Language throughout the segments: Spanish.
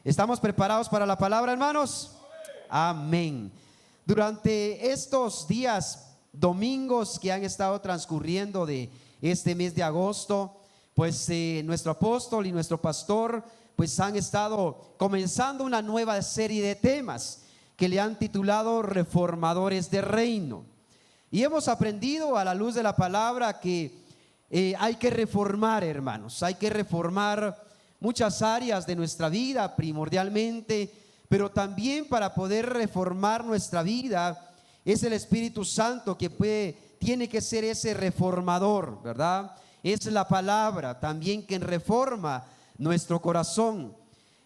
¿Estamos preparados para la palabra, hermanos? Amén. Durante estos días, domingos que han estado transcurriendo de este mes de agosto, pues nuestro apóstol y nuestro pastor pues han estado comenzando una nueva serie de temas que le han titulado Reformadores de Reino. Y hemos aprendido a la luz de la palabra que hay que reformar, hermanos, hay que reformar muchas áreas de nuestra vida primordialmente, pero también para poder reformar nuestra vida es el Espíritu Santo que tiene que ser ese reformador, ¿verdad? Es la palabra también quien reforma nuestro corazón.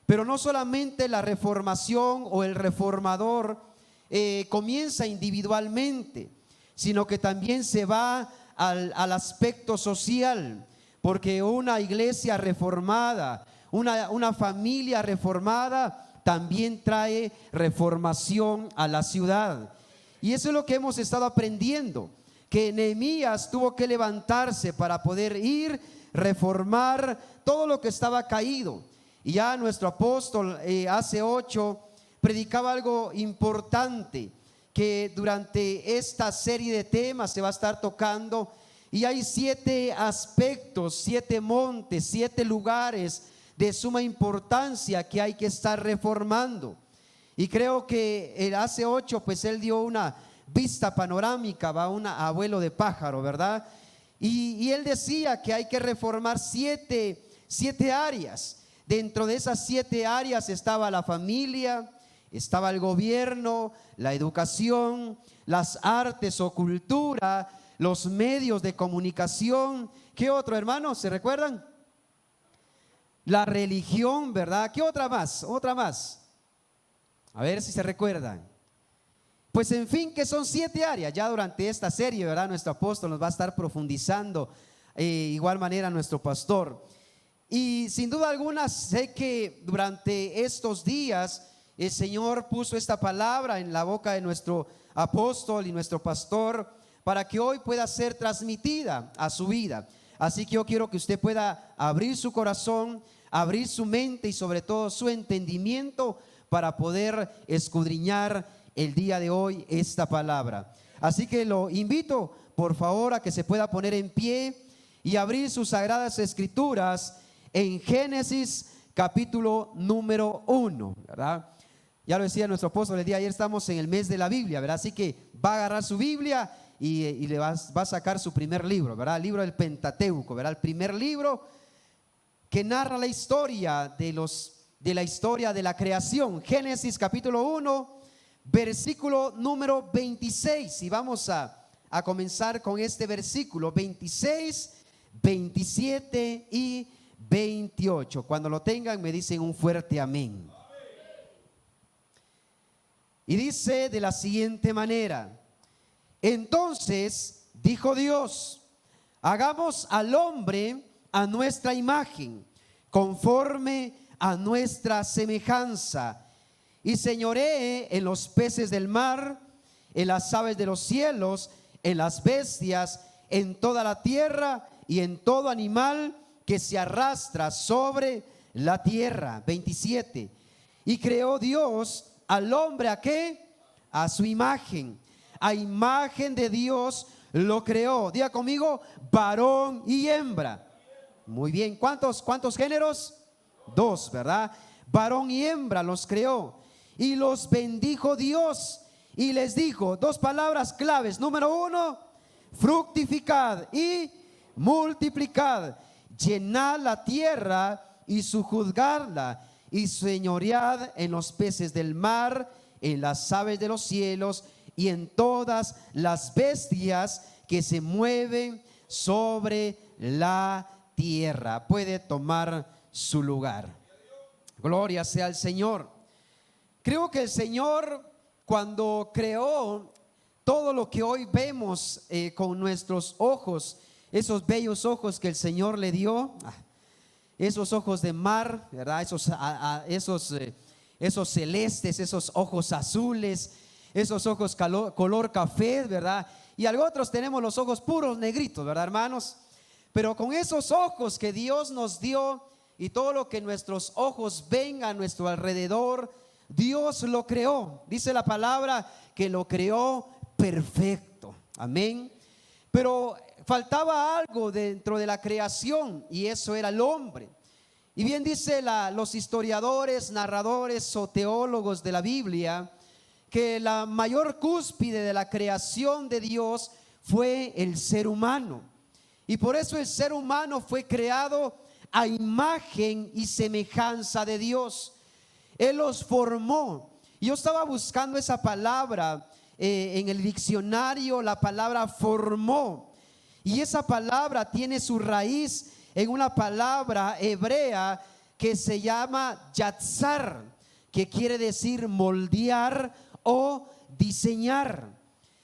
Pero no solamente la reformación o el reformador comienza individualmente, sino que también se va al aspecto social, porque una iglesia reformada, una familia reformada también trae reformación a la ciudad. Y eso es lo que hemos estado aprendiendo, que Nehemías tuvo que levantarse para poder ir reformar todo lo que estaba caído. Y ya nuestro apóstol hace 8 predicaba algo importante, que durante esta serie de temas se va a estar tocando, y hay 7 aspectos, 7 montes, 7 lugares de suma importancia que hay que estar reformando. Y creo que hace 8 pues él dio una vista panorámica, va un abuelo de pájaro, ¿verdad? Y él decía que hay que reformar 7 áreas. Dentro de esas 7 áreas estaba la familia, estaba el gobierno, la educación, las artes o cultura, los medios de comunicación. ¿Qué otro, hermanos? ¿Se recuerdan? La religión, ¿verdad? ¿Qué otra más? Otra más. A ver si se recuerdan. Pues en fin, que son 7 áreas. Ya durante esta serie, ¿verdad? Nuestro apóstol nos va a estar profundizando, igual manera nuestro pastor. Y sin duda alguna sé que durante estos días el Señor puso esta palabra en la boca de nuestro apóstol y nuestro pastor para que hoy pueda ser transmitida a su vida. Así que yo quiero que usted pueda abrir su corazón, abrir su mente y sobre todo su entendimiento para poder escudriñar el día de hoy esta palabra. Así que lo invito por favor a que se pueda poner en pie y abrir sus sagradas escrituras en Génesis capítulo número 1, ¿verdad? Ya lo decía nuestro apóstol el día de ayer, estamos en el mes de la Biblia, ¿verdad? Así que va a agarrar su Biblia y le va a sacar su primer libro, ¿verdad? El libro del Pentateuco, ¿verdad? El primer libro que narra la historia de la historia de la creación. Génesis capítulo 1, versículo número 26. Y vamos a comenzar con este versículo 26, 27 y 28. Cuando lo tengan me dicen un fuerte amén. Y dice de la siguiente manera: entonces dijo Dios, hagamos al hombre a nuestra imagen, conforme a nuestra semejanza, y señoree en los peces del mar, en las aves de los cielos, en las bestias, en toda la tierra y en todo animal que se arrastra sobre la tierra. 27. Y creó Dios al hombre, ¿a qué? A su imagen. A imagen de Dios lo creó. Diga conmigo, varón y hembra. Muy bien, ¿cuántos géneros? 2, ¿verdad? Varón y hembra los creó. Y los bendijo Dios y les dijo 2 palabras claves. Número 1, fructificad y multiplicad, llenad la tierra y sojuzgadla, y señoread en los peces del mar, en las aves de los cielos y en todas las bestias que se mueven sobre la tierra. Puede tomar su lugar. Gloria sea al Señor. Creo que el Señor, cuando creó todo lo que hoy vemos con nuestros ojos, esos bellos ojos que el Señor le dio, esos ojos de mar, ¿verdad? Esos celestes, esos ojos azules, esos ojos color café, ¿verdad? Y otros tenemos los ojos puros negritos, ¿verdad, hermanos? Pero con esos ojos que Dios nos dio, y todo lo que nuestros ojos ven a nuestro alrededor, Dios lo creó. Dice la palabra que lo creó perfecto. Amén. Pero faltaba algo dentro de la creación, y eso era el hombre. Y bien dice los historiadores, narradores o teólogos de la Biblia, que la mayor cúspide de la creación de Dios fue el ser humano. Y por eso el ser humano fue creado a imagen y semejanza de Dios. Él los formó. Yo estaba buscando esa palabra en el diccionario, la palabra formó. Y esa palabra tiene su raíz en una palabra hebrea que se llama yatzar, que quiere decir moldear o diseñar.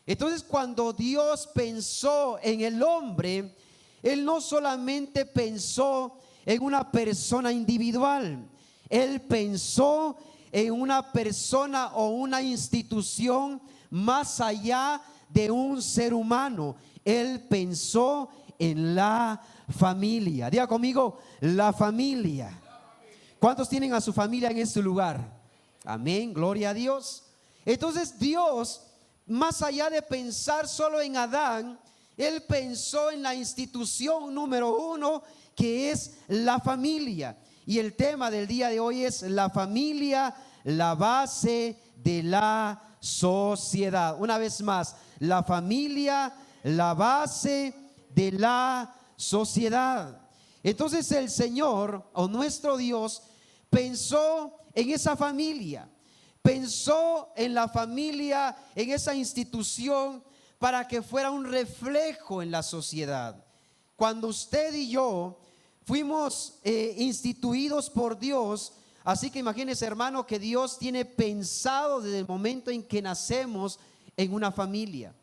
Entonces, cuando Dios pensó en el hombre, Él no solamente pensó en una persona individual, Él pensó en una persona o una institución más allá de un ser humano. Él pensó en la familia. Diga conmigo, la familia. ¿Cuántos tienen a su familia en este lugar? Amén, gloria a Dios. Entonces Dios, más allá de pensar solo en Adán, Él pensó en la institución número uno, que es la familia. Y el tema del día de hoy es la familia, la base de la sociedad. Una vez más, la familia, la base de la sociedad. Entonces el Señor o nuestro Dios pensó en esa familia, pensó en la familia, en esa institución, para que fuera un reflejo en la sociedad. Cuando usted y yo fuimos instituidos por Dios, así que imagínese, hermano, que Dios tiene pensado desde el momento en que nacemos en una familia.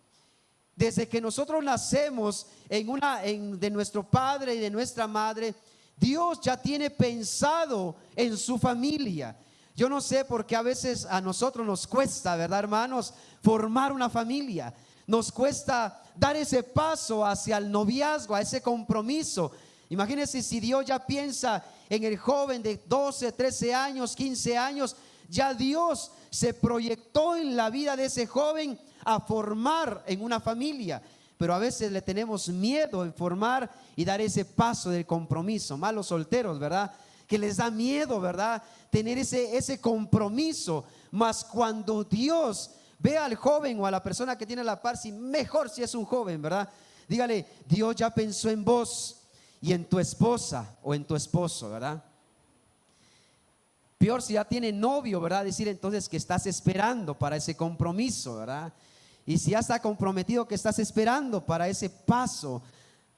Desde que nosotros nacemos de nuestro padre y de nuestra madre, Dios ya tiene pensado en su familia. Yo no sé por qué a veces a nosotros nos cuesta, ¿verdad, hermanos?, formar una familia. Nos cuesta dar ese paso hacia el noviazgo, a ese compromiso. Imagínense si Dios ya piensa en el joven de 12, 13 años, 15 años. Ya Dios se proyectó en la vida de ese joven a formar en una familia. Pero a veces le tenemos miedo en formar y dar ese paso del compromiso. Más los solteros, ¿verdad?, que les da miedo, ¿verdad?, tener ese compromiso. Mas cuando Dios ve al joven o a la persona que tiene la par, si mejor si es un joven, ¿verdad?, dígale: Dios ya pensó en vos y en tu esposa o en tu esposo, ¿verdad? Peor si ya tiene novio, ¿verdad? Decir entonces que estás esperando para ese compromiso, ¿verdad? Y si ya está comprometido, que estás esperando para ese paso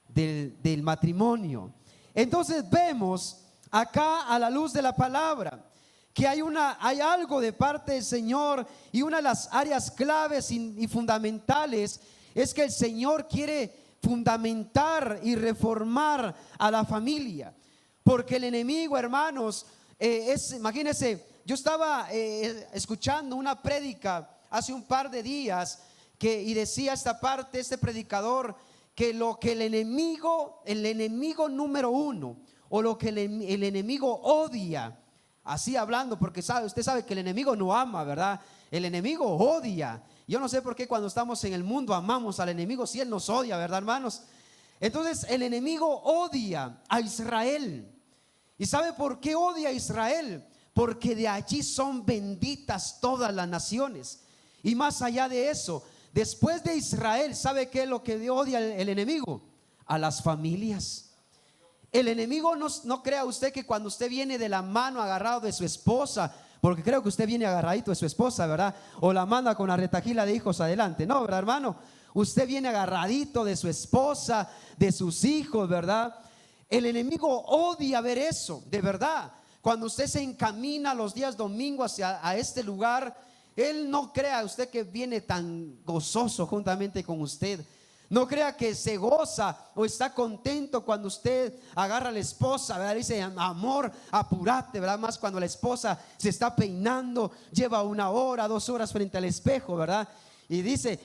del matrimonio. Entonces vemos acá, a la luz de la palabra, que hay algo de parte del Señor, y una de las áreas claves y fundamentales es que el Señor quiere fundamentar y reformar a la familia. Porque el enemigo, hermanos, imagínense, yo estaba escuchando una prédica hace un par de días y decía esta parte, este predicador, que lo que el enemigo número uno, o lo que el enemigo odia, así hablando, porque usted sabe que el enemigo no ama, ¿verdad? El enemigo odia. Yo no sé por qué cuando estamos en el mundo amamos al enemigo si él nos odia, ¿verdad, hermanos? Entonces el enemigo odia a Israel. ¿Y sabe por qué odia a Israel? Porque de allí son benditas todas las naciones. Y más allá de eso, después de Israel, ¿sabe qué es lo que odia el enemigo? A las familias. El enemigo no crea usted que cuando usted viene de la mano agarrado de su esposa, porque creo que usted viene agarradito de su esposa, ¿verdad?, o la manda con la retajila de hijos adelante. No, ¿verdad, hermano? Usted viene agarradito de su esposa, de sus hijos, ¿verdad? El enemigo odia ver eso, de verdad. Cuando usted se encamina los días domingos a este lugar, él no crea usted que viene tan gozoso juntamente con usted. No crea que se goza o está contento cuando usted agarra a la esposa, ¿verdad? Dice: amor, apúrate, ¿verdad? Más cuando la esposa se está peinando, lleva 1 hora, 2 horas frente al espejo, ¿verdad? Y dice: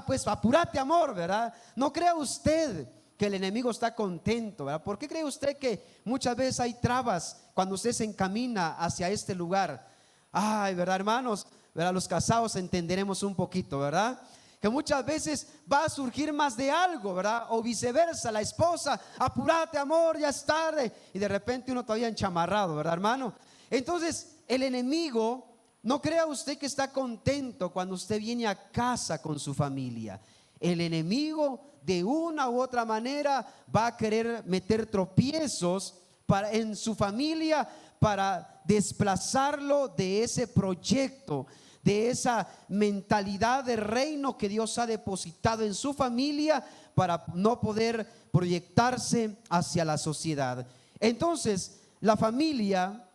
pues apúrate, amor, ¿verdad? No crea usted que el enemigo está contento, ¿verdad? ¿Por qué cree usted que muchas veces hay trabas cuando usted se encamina hacia este lugar? Ay, ¿verdad, hermanos? ¿Verdad? Los casados entenderemos un poquito, ¿verdad? Que muchas veces va a surgir más de algo, ¿verdad? O viceversa, la esposa, apúrate, amor, ya es tarde. Y de repente uno todavía enchamarrado, ¿verdad, hermano? Entonces, el enemigo, no crea usted que está contento cuando usted viene a casa con su familia. El enemigo, de una u otra manera, va a querer meter tropiezos en su familia para desplazarlo de ese proyecto, de esa mentalidad de reino que Dios ha depositado en su familia, para no poder proyectarse hacia la sociedad. Entonces, la familia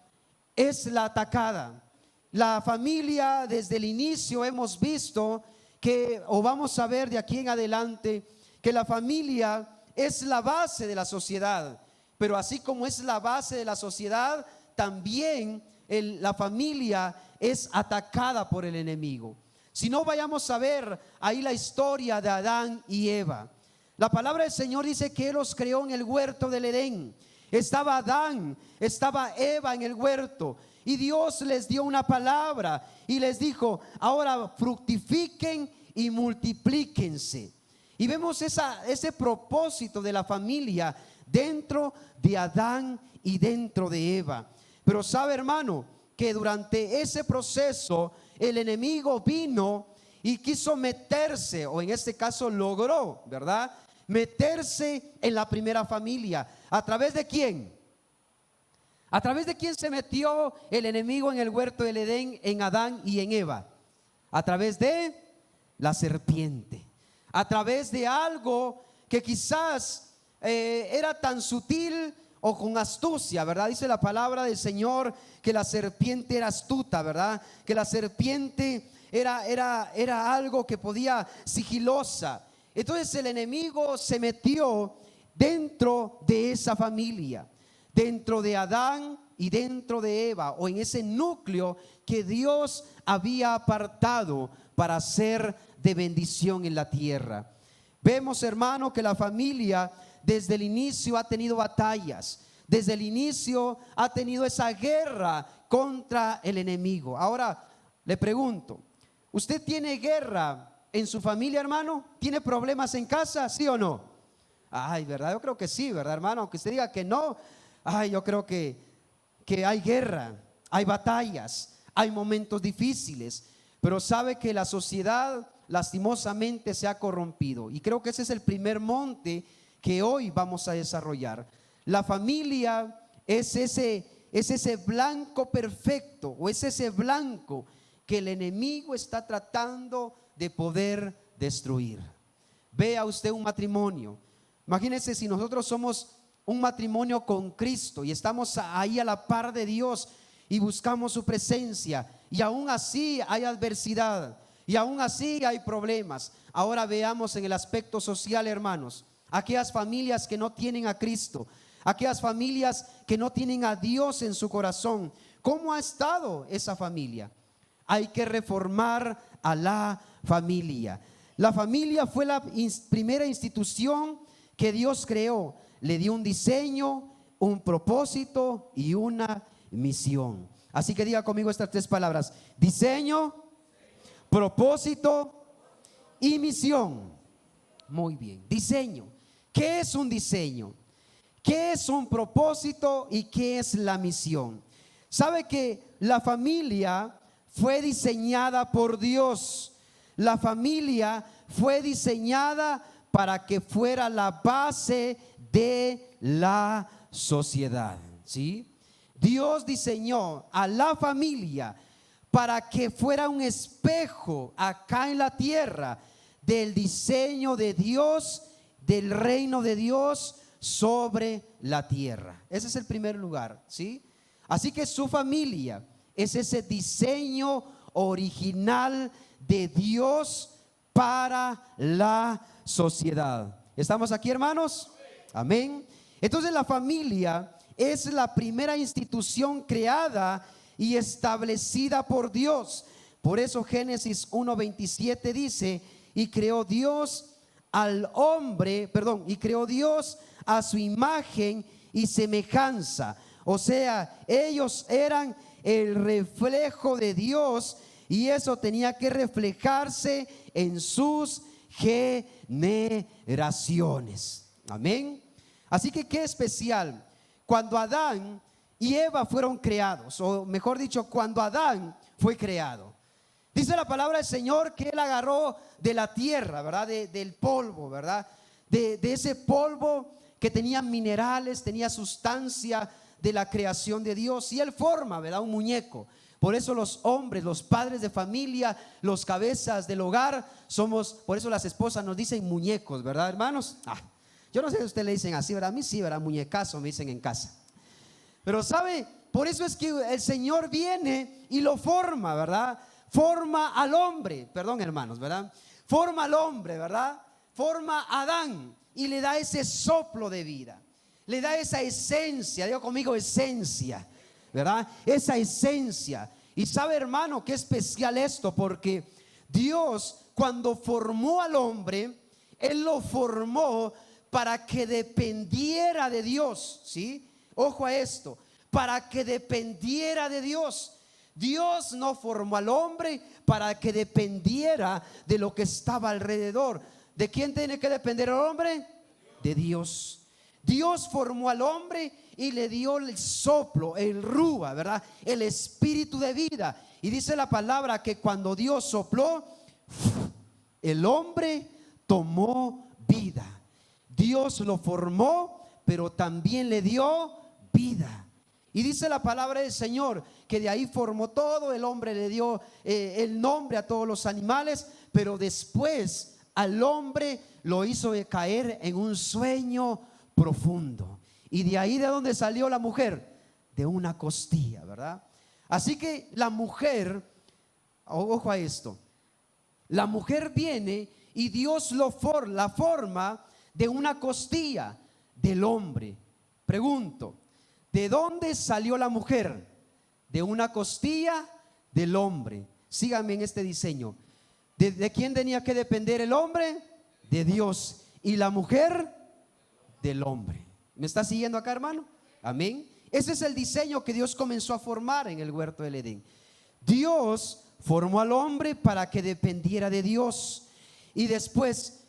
es la atacada. La familia, desde el inicio hemos visto que, o vamos a ver de aquí en adelante, que la familia es la base de la sociedad. Pero así como es la base de la sociedad, también la familia es atacada por el enemigo. Si no, vayamos a ver ahí la historia de Adán y Eva. La palabra del Señor dice que Él los creó en el huerto del Edén. Estaba Adán, estaba Eva en el huerto, y Dios les dio una palabra y les dijo: ahora fructifiquen y multiplíquense. Y vemos ese propósito de la familia dentro de Adán y dentro de Eva. Pero sabe, hermano, que durante ese proceso el enemigo vino y quiso meterse, o en este caso logró, ¿verdad?, meterse en la primera familia. ¿A través de quién? ¿A través de quién se metió el enemigo en el huerto del Edén, en Adán y en Eva? A través de la serpiente. A través de algo que quizás era tan sutil o con astucia, ¿verdad? Dice la palabra del Señor que la serpiente era astuta, ¿verdad? Que la serpiente era algo que podía, sigilosa. Entonces el enemigo se metió dentro de esa familia, dentro de Adán y dentro de Eva, o en ese núcleo que Dios había apartado para ser de bendición en la tierra. Vemos, hermano, que la familia desde el inicio ha tenido batallas, desde el inicio ha tenido esa guerra contra el enemigo. Ahora le pregunto, ¿usted tiene guerra en su familia, hermano? ¿Tiene problemas en casa, sí o no? Ay, ¿verdad? Yo creo que sí, ¿verdad, hermano? Aunque usted diga que no, ay, yo creo que hay guerra, hay batallas, hay momentos difíciles. Pero sabe que la sociedad lastimosamente se ha corrompido, y creo que ese es el primer monte que hoy vamos a desarrollar. La familia es ese blanco perfecto, o es ese blanco que el enemigo está tratando de poder destruir. Vea usted un matrimonio. Imagínense si nosotros somos un matrimonio con Cristo y estamos ahí a la par de Dios y buscamos su presencia, y aún así hay adversidad, y aún así hay problemas. Ahora veamos en el aspecto social, hermanos, aquellas familias que no tienen a Cristo, aquellas familias que no tienen a Dios en su corazón. ¿Cómo ha estado esa familia? Hay que reformar a la familia. La familia fue la primera institución que Dios creó. Le dio un diseño, un propósito y una misión. Así que diga conmigo estas tres palabras: diseño, propósito y misión. Muy bien, diseño. ¿Qué es un diseño? ¿Qué es un propósito y qué es la misión? ¿Sabe que la familia fue diseñada por Dios? La familia fue diseñada para que fuera la base de la sociedad, ¿sí? Dios diseñó a la familia para que fuera un espejo acá en la tierra del diseño de Dios, del reino de Dios sobre la tierra. Ese es el primer lugar, ¿sí? Así que su familia es ese diseño original de Dios para la sociedad. ¿Estamos aquí, hermanos? Amén. Entonces la familia es la primera institución creada y establecida por Dios. Por eso Génesis 1:27 dice: y creó Dios al hombre, perdón, y creó Dios a su imagen y semejanza. O sea, ellos eran el reflejo de Dios y eso tenía que reflejarse en sus generaciones. Amén. Así que qué especial cuando Adán y Eva fueron creados, o mejor dicho, cuando Adán fue creado. Dice la palabra del Señor que él agarró de la tierra, ¿verdad? Del polvo, ¿verdad? De ese polvo que tenía minerales, tenía sustancia de la creación de Dios, y él forma, ¿verdad? Un muñeco. Por eso los hombres, los padres de familia, los cabezas del hogar, somos, por eso las esposas nos dicen muñecos, ¿verdad, hermanos? Yo no sé si ustedes le dicen así, ¿verdad? A mí sí, ¿verdad? Muñecazo me dicen en casa. Pero ¿sabe? Por eso es que el Señor viene y lo forma, ¿verdad? Forma al hombre, perdón, hermanos, ¿verdad? Forma al hombre, ¿verdad? Forma a Adán y le da ese soplo de vida. Le da esa esencia, digo conmigo, esencia, ¿verdad? Esa esencia. Y sabe, hermano, qué especial esto, porque Dios, cuando formó al hombre, Él lo formó para que dependiera de Dios, ¿sí? Ojo a esto, para que dependiera de Dios. Dios no formó al hombre para que dependiera de lo que estaba alrededor. ¿De quién tiene que depender el hombre? De Dios. Dios formó al hombre y le dio el soplo, el rúa, ¿verdad? El espíritu de vida. Y dice la palabra que cuando Dios sopló, el hombre tomó vida. Dios lo formó, pero también le dio vida. Y dice la palabra del Señor que de ahí formó todo. El hombre le dio el nombre a todos los animales, pero después al hombre lo hizo caer en un sueño profundo. Y de ahí, ¿de dónde salió la mujer? De una costilla, ¿verdad? Así que la mujer, ojo a esto, la mujer viene y Dios la forma de una costilla del hombre. Pregunto, ¿de dónde salió la mujer? De una costilla del hombre. Síganme en este diseño. ¿De quién tenía que depender el hombre? De Dios. ¿Y la mujer? Del hombre. ¿Me está siguiendo acá, hermano? Amén. Ese es el diseño que Dios comenzó a formar en el huerto del Edén. Dios formó al hombre para que dependiera de Dios. Y después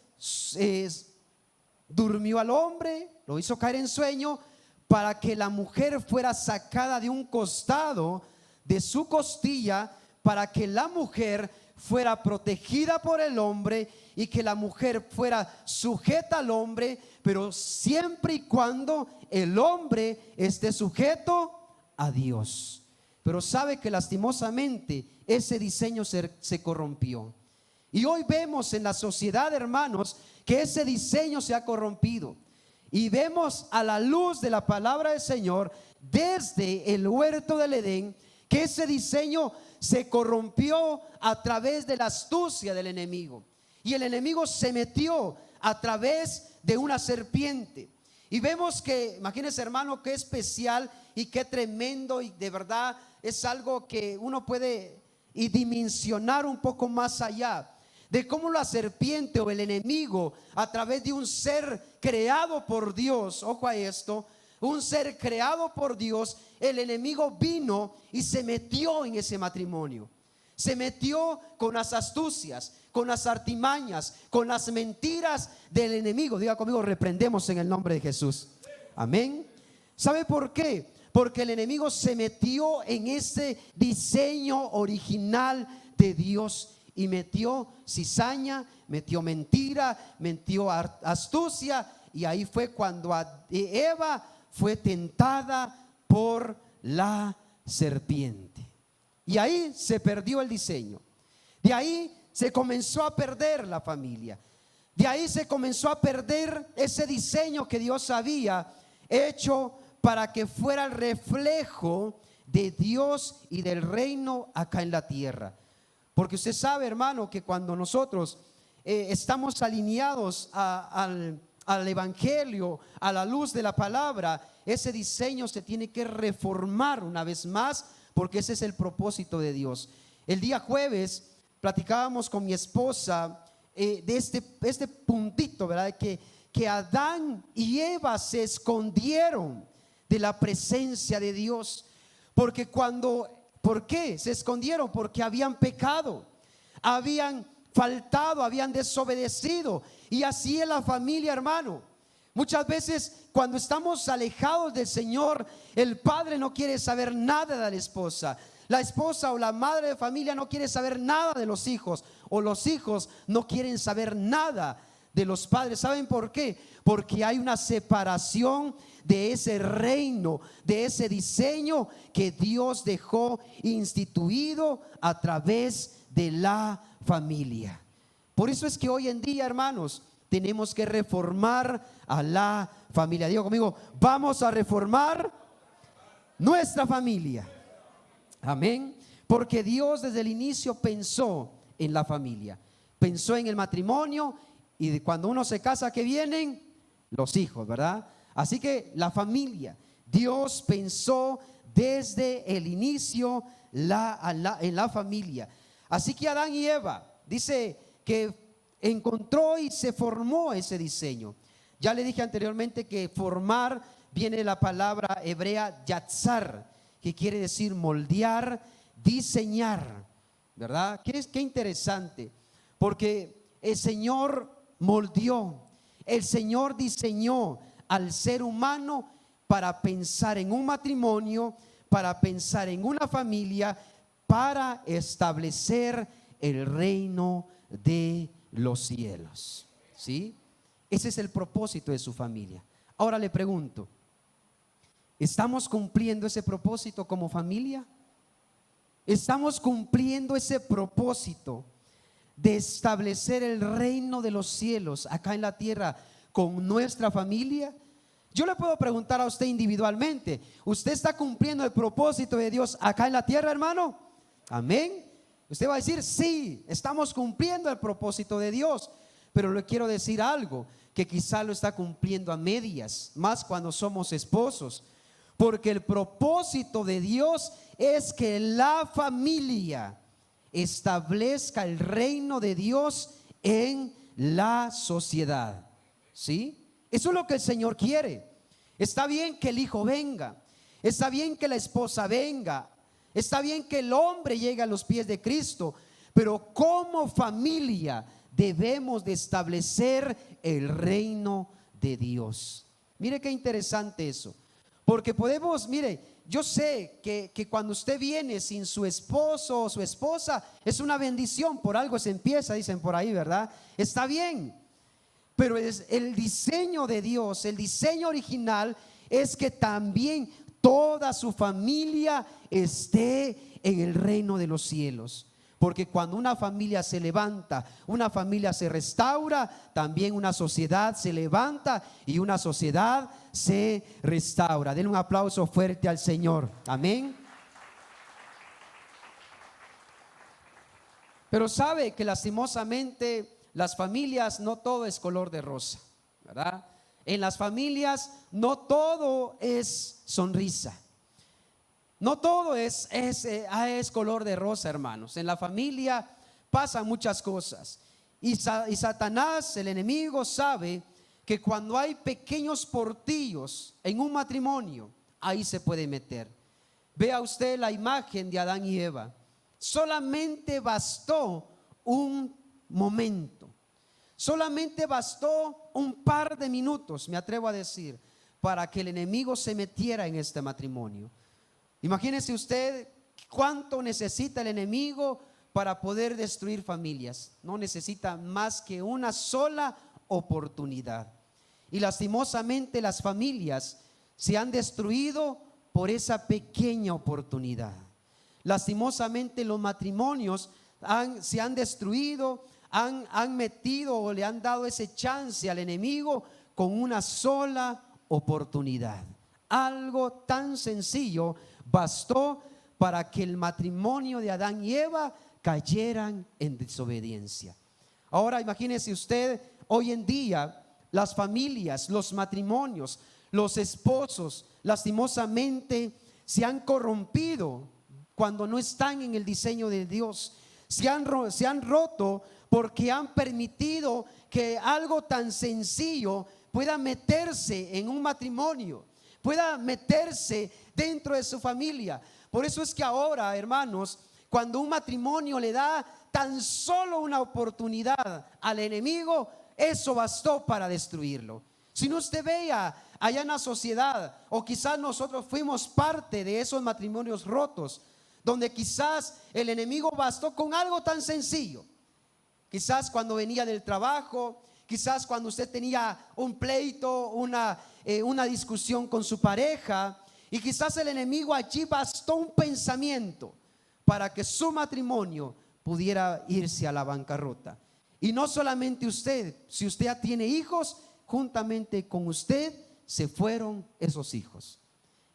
durmió al hombre, lo hizo caer en sueño, para que la mujer fuera sacada de un costado de su costilla, para que la mujer fuera protegida por el hombre y que la mujer fuera sujeta al hombre, pero siempre y cuando el hombre esté sujeto a Dios. Pero sabe que lastimosamente ese diseño se corrompió. Y hoy vemos en la sociedad, hermanos, que ese diseño se ha corrompido. Y vemos a la luz de la palabra del Señor desde el huerto del Edén que ese diseño se corrompió a través de la astucia del enemigo. Y el enemigo se metió a través de una serpiente. Y vemos que, imagínense, hermano, qué especial y qué tremendo, y de verdad es algo que uno puede dimensionar un poco más allá, de cómo la serpiente o el enemigo, a través de un ser creado por Dios, ojo a esto, un ser creado por Dios, el enemigo vino y se metió en ese matrimonio. Se metió con las astucias, con las artimañas, con las mentiras del enemigo. Diga conmigo, reprendemos en el nombre de Jesús. Amén. ¿Sabe por qué? Porque el enemigo se metió en ese diseño original de Dios y metió cizaña, metió mentira, metió astucia. Y ahí fue cuando Eva fue tentada por la serpiente. Y ahí se perdió el diseño. De ahí se comenzó a perder la familia. De ahí se comenzó a perder ese diseño que Dios había hecho para que fuera el reflejo de Dios y del reino acá en la tierra. Porque usted sabe, hermano, que cuando nosotros estamos alineados al evangelio, a la luz de la palabra, ese diseño se tiene que reformar una vez más, porque ese es el propósito de Dios. El día jueves platicábamos con mi esposa de este puntito, ¿verdad? Que Adán y Eva se escondieron de la presencia de Dios. Porque ¿por qué se escondieron? Porque habían pecado, habían faltado, habían desobedecido. Y así es la familia, hermano. Muchas veces cuando estamos alejados del Señor, el padre no quiere saber nada de la esposa o la madre de familia no quiere saber nada de los hijos, o los hijos no quieren saber nada de los padres. ¿Saben por qué? Porque hay una separación de ese reino, de ese diseño que Dios dejó instituido a través de la familia. Por eso es que hoy en día, hermanos, tenemos que reformar a la familia. Digo conmigo, vamos a reformar nuestra familia. Amén. Porque Dios desde el inicio pensó en la familia, pensó en el matrimonio, y cuando uno se casa, ¿qué vienen? Los hijos, ¿verdad? Así que la familia, Dios pensó desde el inicio en la familia. Así que Adán y Eva, dice que encontró y se formó ese diseño. Ya le dije anteriormente que formar viene de la palabra hebrea yatzar, que quiere decir moldear, diseñar, ¿verdad? Qué interesante, porque el Señor moldeó, el Señor diseñó al ser humano para pensar en un matrimonio, para pensar en una familia, para establecer el reino de los cielos. ¿Sí? Ese es el propósito de su familia. Ahora le pregunto, ¿estamos cumpliendo ese propósito como familia? ¿Estamos cumpliendo ese propósito de establecer el reino de los cielos acá en la tierra con nuestra familia? Yo le puedo preguntar a usted individualmente, ¿usted está cumpliendo el propósito de Dios acá en la tierra, hermano? Amén. Usted va a decir, sí, estamos cumpliendo el propósito de Dios. Pero le quiero decir algo, que quizá lo está cumpliendo a medias, más cuando somos esposos. Porque el propósito de Dios es que la familia establezca el reino de Dios en la sociedad. ¿Sí? Eso es lo que el Señor quiere. Está bien que el hijo venga, está bien que la esposa venga, está bien que el hombre llegue a los pies de Cristo, pero como familia debemos de establecer el reino de Dios. Mire qué interesante eso, porque podemos, mire, yo sé que cuando usted viene sin su esposo o su esposa es una bendición, por algo se empieza, dicen por ahí, ¿verdad? Está bien, pero es el diseño de Dios, el diseño original es que también toda su familia esté en el reino de los cielos. Porque cuando una familia se levanta, una familia se restaura, también una sociedad se levanta y una sociedad se restaura. Denle un aplauso fuerte al Señor. Amén. Pero sabe que lastimosamente las familias no todo es color de rosa, ¿verdad? En las familias no todo es sonrisa. No todo es color de rosa, hermanos. En la familia pasan muchas cosas. Y Satanás, el enemigo, sabe que cuando hay pequeños portillos en un matrimonio, ahí se puede meter. Vea usted la imagen de Adán y Eva. Solamente bastó un momento. Solamente bastó un par de minutos, me atrevo a decir, para que el enemigo se metiera en este matrimonio. Imagínese usted cuánto necesita el enemigo para poder destruir familias. No necesita más que una sola oportunidad. Y lastimosamente las familias se han destruido por esa pequeña oportunidad. Lastimosamente los matrimonios se han destruido, han metido o le han dado ese chance al enemigo con una sola oportunidad. Algo tan sencillo bastó para que el matrimonio de Adán y Eva cayeran en desobediencia. Ahora imagínese usted, hoy en día las familias, los matrimonios, los esposos lastimosamente se han corrompido cuando no están en el diseño de Dios. se han roto porque han permitido que algo tan sencillo pueda meterse en un matrimonio, pueda meterse dentro de su familia. Por eso es que ahora, hermanos, cuando un matrimonio le da tan solo una oportunidad al enemigo, eso bastó para destruirlo. Si no, usted vea allá en la sociedad, o quizás nosotros fuimos parte de esos matrimonios rotos, donde quizás el enemigo bastó con algo tan sencillo. Quizás cuando venía del trabajo, quizás cuando usted tenía un pleito, una discusión con su pareja, y quizás el enemigo allí bastó un pensamiento para que su matrimonio pudiera irse a la bancarrota. Y no solamente usted, si usted ya tiene hijos, juntamente con usted se fueron esos hijos.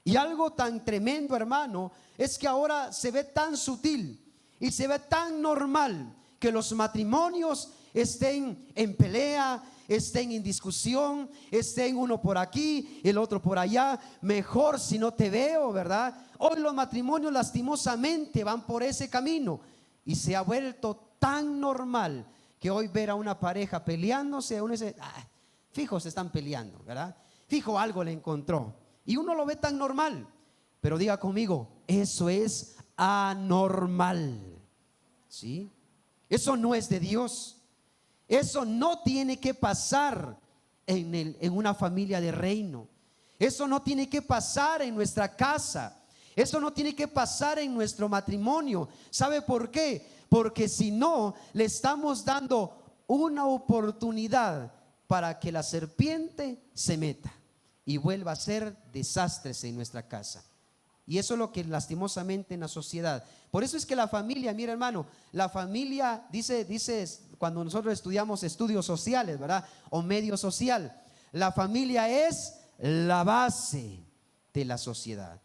Y algo tan tremendo, hermano, es que ahora se ve tan sutil y se ve tan normal que los matrimonios estén en pelea, estén en discusión, estén uno por aquí, el otro por allá. Mejor si no te veo, ¿verdad? Hoy los matrimonios lastimosamente van por ese camino y se ha vuelto tan normal que hoy ver a una pareja peleándose, uno dice, fijo se están peleando, ¿verdad? Fijo algo le encontró. Y uno lo ve tan normal. Pero diga conmigo, eso es anormal, ¿sí? Eso no es de Dios. Eso no tiene que pasar en una familia de reino. Eso no tiene que pasar en nuestra casa. Eso no tiene que pasar en nuestro matrimonio. ¿Sabe por qué? Porque si no, le estamos dando una oportunidad para que la serpiente se meta y vuelva a hacer desastres en nuestra casa. Y eso es lo que lastimosamente en la sociedad. Por eso es que la familia, mira hermano, la familia dice cuando nosotros estudiamos estudios sociales, ¿verdad? O medio social, la familia es la base de la sociedad.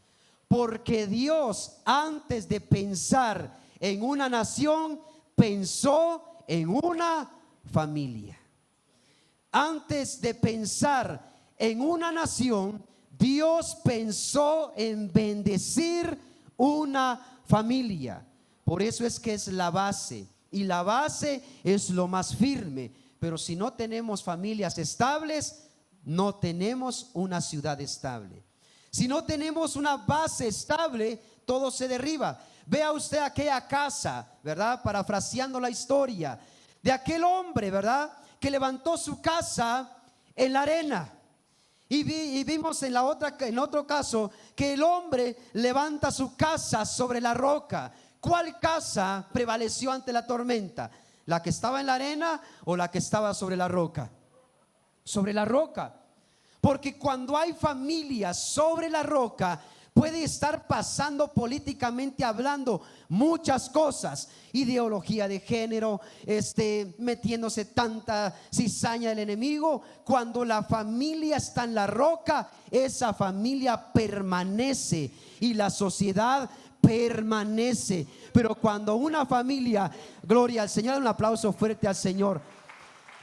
Porque Dios, antes de pensar en una nación, pensó en una familia. Antes de pensar en una nación, Dios pensó en bendecir una familia. Por eso es que es la base, y la base es lo más firme. Pero si no tenemos familias estables, no tenemos una ciudad estable. Si no tenemos una base estable, todo se derriba. Vea usted aquella casa, ¿verdad? Parafraseando la historia de aquel hombre, ¿verdad? Que levantó su casa en la arena. Y vimos en otro caso que el hombre levanta su casa sobre la roca. ¿Cuál casa prevaleció ante la tormenta? ¿La que estaba en la arena o la que estaba sobre la roca? Sobre la roca. Porque cuando hay familias sobre la roca, puede estar pasando políticamente hablando muchas cosas, ideología de género, metiéndose tanta cizaña del enemigo. Cuando la familia está en la roca, esa familia permanece y la sociedad permanece. Pero cuando una familia, gloria al Señor, un aplauso fuerte al Señor.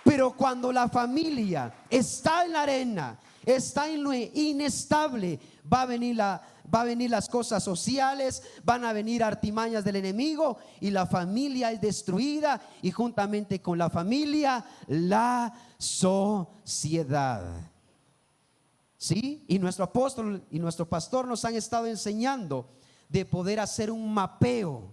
Pero cuando la familia está en la arena, está en lo inestable, va a venir las cosas sociales, van a venir artimañas del enemigo y la familia es destruida, y juntamente con la familia, la sociedad. ¿Sí? Y nuestro apóstol y nuestro pastor nos han estado enseñando de poder hacer un mapeo,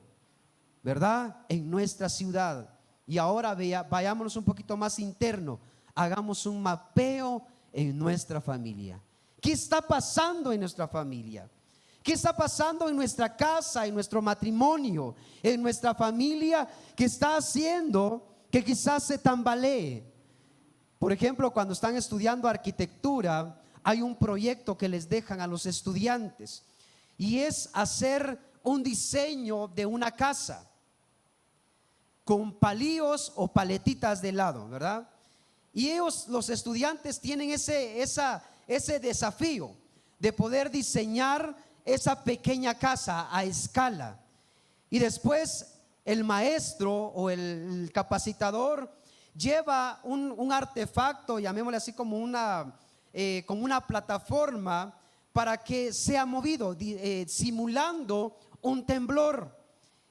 ¿verdad? En nuestra ciudad. Y ahora vayámonos un poquito más interno, hagamos un mapeo en nuestra familia. ¿Qué está pasando en nuestra familia? ¿Qué está pasando en nuestra casa, en nuestro matrimonio, en nuestra familia, que está haciendo que quizás se tambalee? Por ejemplo, cuando están estudiando arquitectura, hay un proyecto que les dejan a los estudiantes y es hacer un diseño de una casa con palillos o paletitas de lado, ¿verdad? Y ellos, los estudiantes, tienen ese desafío de poder diseñar esa pequeña casa a escala. Y después el maestro o el capacitador lleva un artefacto, llamémosle así, como una plataforma para que sea movido, simulando un temblor.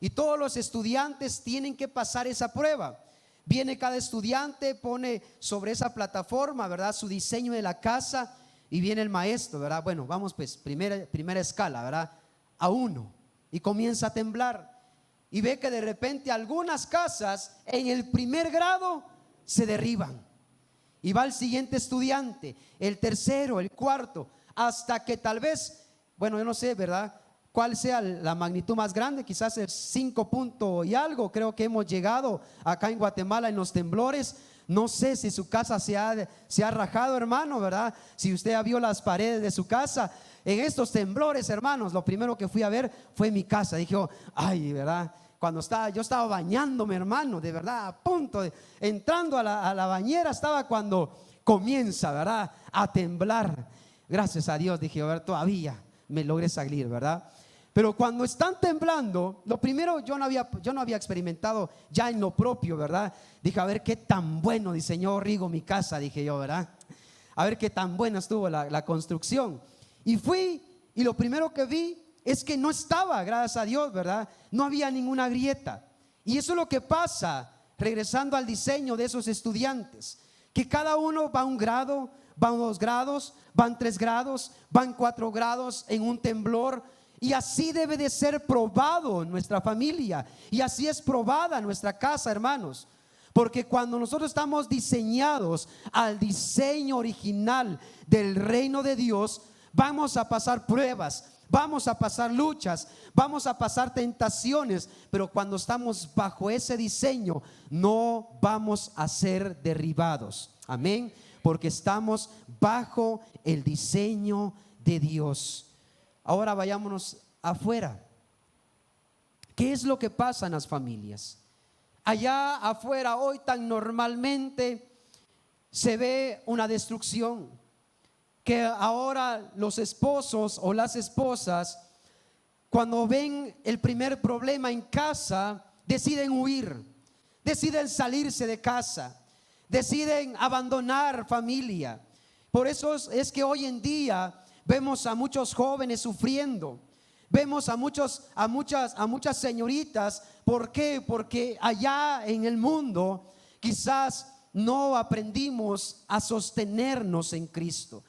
y todos los estudiantes tienen que pasar esa prueba. Viene cada estudiante, pone sobre esa plataforma, ¿verdad?, su diseño de la casa, y viene el maestro, ¿verdad? Bueno, vamos pues, primera escala, ¿verdad? A 1, y comienza a temblar, y ve que de repente algunas casas en el primer grado se derriban, y va el siguiente estudiante, el tercero, el cuarto, hasta que tal vez, bueno, yo no sé, ¿verdad?, cuál sea la magnitud más grande, quizás el 5 punto y algo, creo que hemos llegado acá en Guatemala en los temblores. No sé si su casa se ha rajado, hermano, ¿verdad? Si usted ya vio las paredes de su casa en estos temblores, hermanos, lo primero que fui a ver fue mi casa. Dije, ay, ¿verdad? Yo estaba bañándome, hermano, de verdad, a punto entrando a la bañera estaba cuando comienza, ¿verdad?, a temblar. Gracias a Dios, dije, a ver, todavía me logré salir, ¿verdad? Pero cuando están temblando, lo primero, yo no había experimentado ya en lo propio, ¿verdad? Dije, a ver qué tan bueno diseñó Rigo mi casa, dije yo, ¿verdad? A ver qué tan buena estuvo la construcción. Y fui, y lo primero que vi es que no estaba, gracias a Dios, ¿verdad?, no había ninguna grieta. Y eso es lo que pasa, regresando al diseño de esos estudiantes, que cada uno va a 1 grado, van 2 grados, van 3 grados, van 4 grados en un temblor. Y así debe de ser probado nuestra familia, y así es probada nuestra casa, hermanos. Porque cuando nosotros estamos diseñados al diseño original del reino de Dios, vamos a pasar pruebas, vamos a pasar luchas, vamos a pasar tentaciones. Pero cuando estamos bajo ese diseño, no vamos a ser derribados. Amén. Porque estamos bajo el diseño de Dios. Ahora vayámonos afuera. ¿Qué es lo que pasa en las familias? Allá afuera hoy tan normalmente se ve una destrucción, que ahora los esposos o las esposas, cuando ven el primer problema en casa, deciden huir, deciden salirse de casa, deciden abandonar familia. Por eso es que hoy en día vemos a muchos jóvenes sufriendo, vemos a muchas señoritas. ¿Por qué? Porque allá en el mundo quizás no aprendimos a sostenernos en Cristo.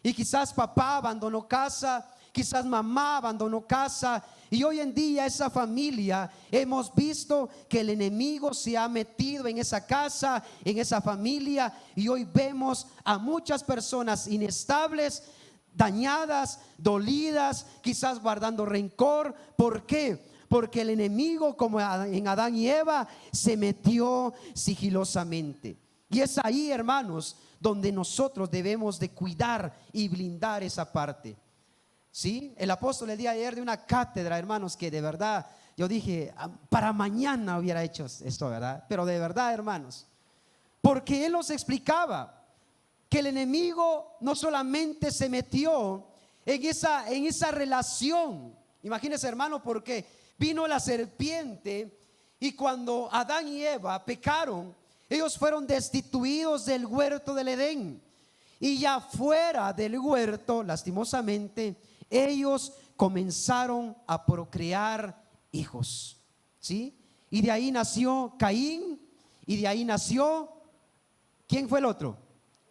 Y quizás papá abandonó casa, quizás mamá abandonó casa, y hoy en día esa familia, hemos visto que el enemigo se ha metido en esa casa, en esa familia, y hoy vemos a muchas personas inestables, dañadas, dolidas, quizás guardando rencor. ¿Por qué? Porque el enemigo, como en Adán y Eva, se metió sigilosamente. Y es ahí, hermanos, donde nosotros debemos de cuidar y blindar esa parte. ¿Sí? El apóstol el día de ayer de una cátedra, hermanos, que de verdad yo dije, para mañana hubiera hecho esto, ¿verdad? Pero de verdad, hermanos, porque él nos explicaba que el enemigo no solamente se metió en esa relación. Imagínense, hermano, porque vino la serpiente, y cuando Adán y Eva pecaron, ellos fueron destituidos del huerto del Edén, y ya fuera del huerto, lastimosamente, ellos comenzaron a procrear hijos, ¿sí? Y de ahí nació Caín, y de ahí nació, ¿quién fue el otro?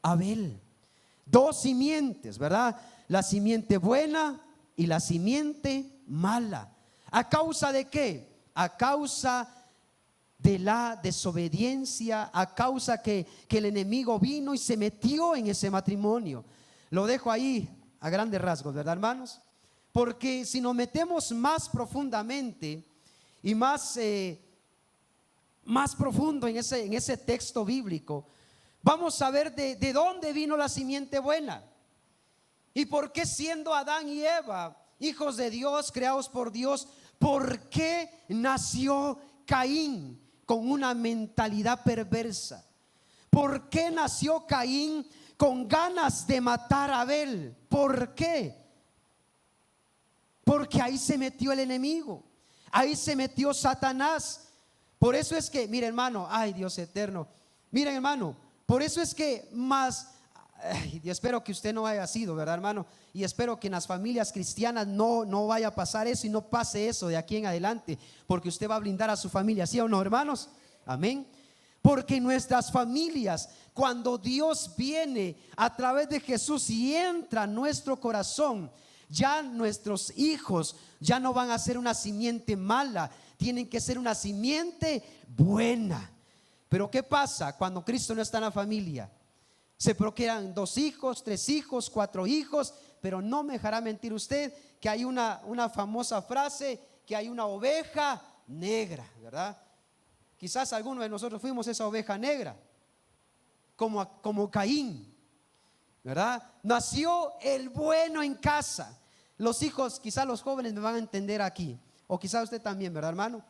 Abel. 2 simientes, ¿verdad? La simiente buena y la simiente mala. ¿A causa de qué? A causa de la desobediencia, a causa que el enemigo vino y se metió en ese matrimonio. Lo dejo ahí a grandes rasgos, ¿verdad, hermanos? Porque si nos metemos más profundamente y más profundo en ese texto bíblico, vamos a ver de dónde vino la simiente buena, y por qué, siendo Adán y Eva hijos de Dios, creados por Dios, por qué nació Caín con una mentalidad perversa. ¿Por qué nació Caín con ganas de matar a Abel? ¿Por qué? Porque ahí se metió el enemigo, ahí se metió Satanás. Por eso es que, mire, hermano, ay, Dios eterno, miren, hermano, por eso es que más Y espero que usted no haya sido, ¿verdad, hermano? Y espero que en las familias cristianas no vaya a pasar eso y no pase eso de aquí en adelante, porque usted va a blindar a su familia, ¿sí o no, hermanos? Amén. Porque en nuestras familias, cuando Dios viene a través de Jesús y entra en nuestro corazón, ya nuestros hijos ya no van a ser una simiente mala, tienen que ser una simiente buena. Pero ¿qué pasa cuando Cristo no está en la familia? Se procrean 2 hijos, 3 hijos, 4 hijos, pero no me dejará mentir usted que hay una famosa frase, que hay una oveja negra, ¿verdad? Quizás algunos de nosotros fuimos esa oveja negra, como Caín, ¿verdad? Nació el bueno en casa. Los hijos, quizás los jóvenes me van a entender aquí, o quizás usted también, ¿verdad, hermano?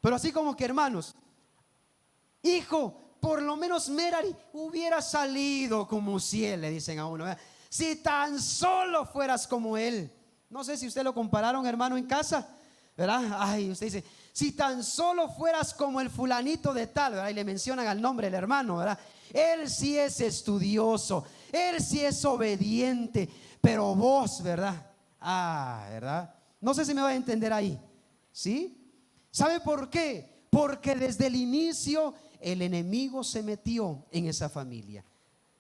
Pero así como que, hermanos, hijo, por lo menos Merari hubiera salido como Uziel, le dicen a uno, ¿verdad? Si tan solo fueras como él. No sé si usted lo compararon, hermano, en casa, ¿verdad? Ay, usted dice, si tan solo fueras como el fulanito de tal, ¿verdad? Y le mencionan al nombre del hermano, ¿verdad? Él sí es estudioso, él sí es obediente, pero vos, ¿verdad? ¿Verdad? No sé si me va a entender ahí, ¿sí? ¿Sabe por qué? Porque desde el inicio el enemigo se metió en esa familia.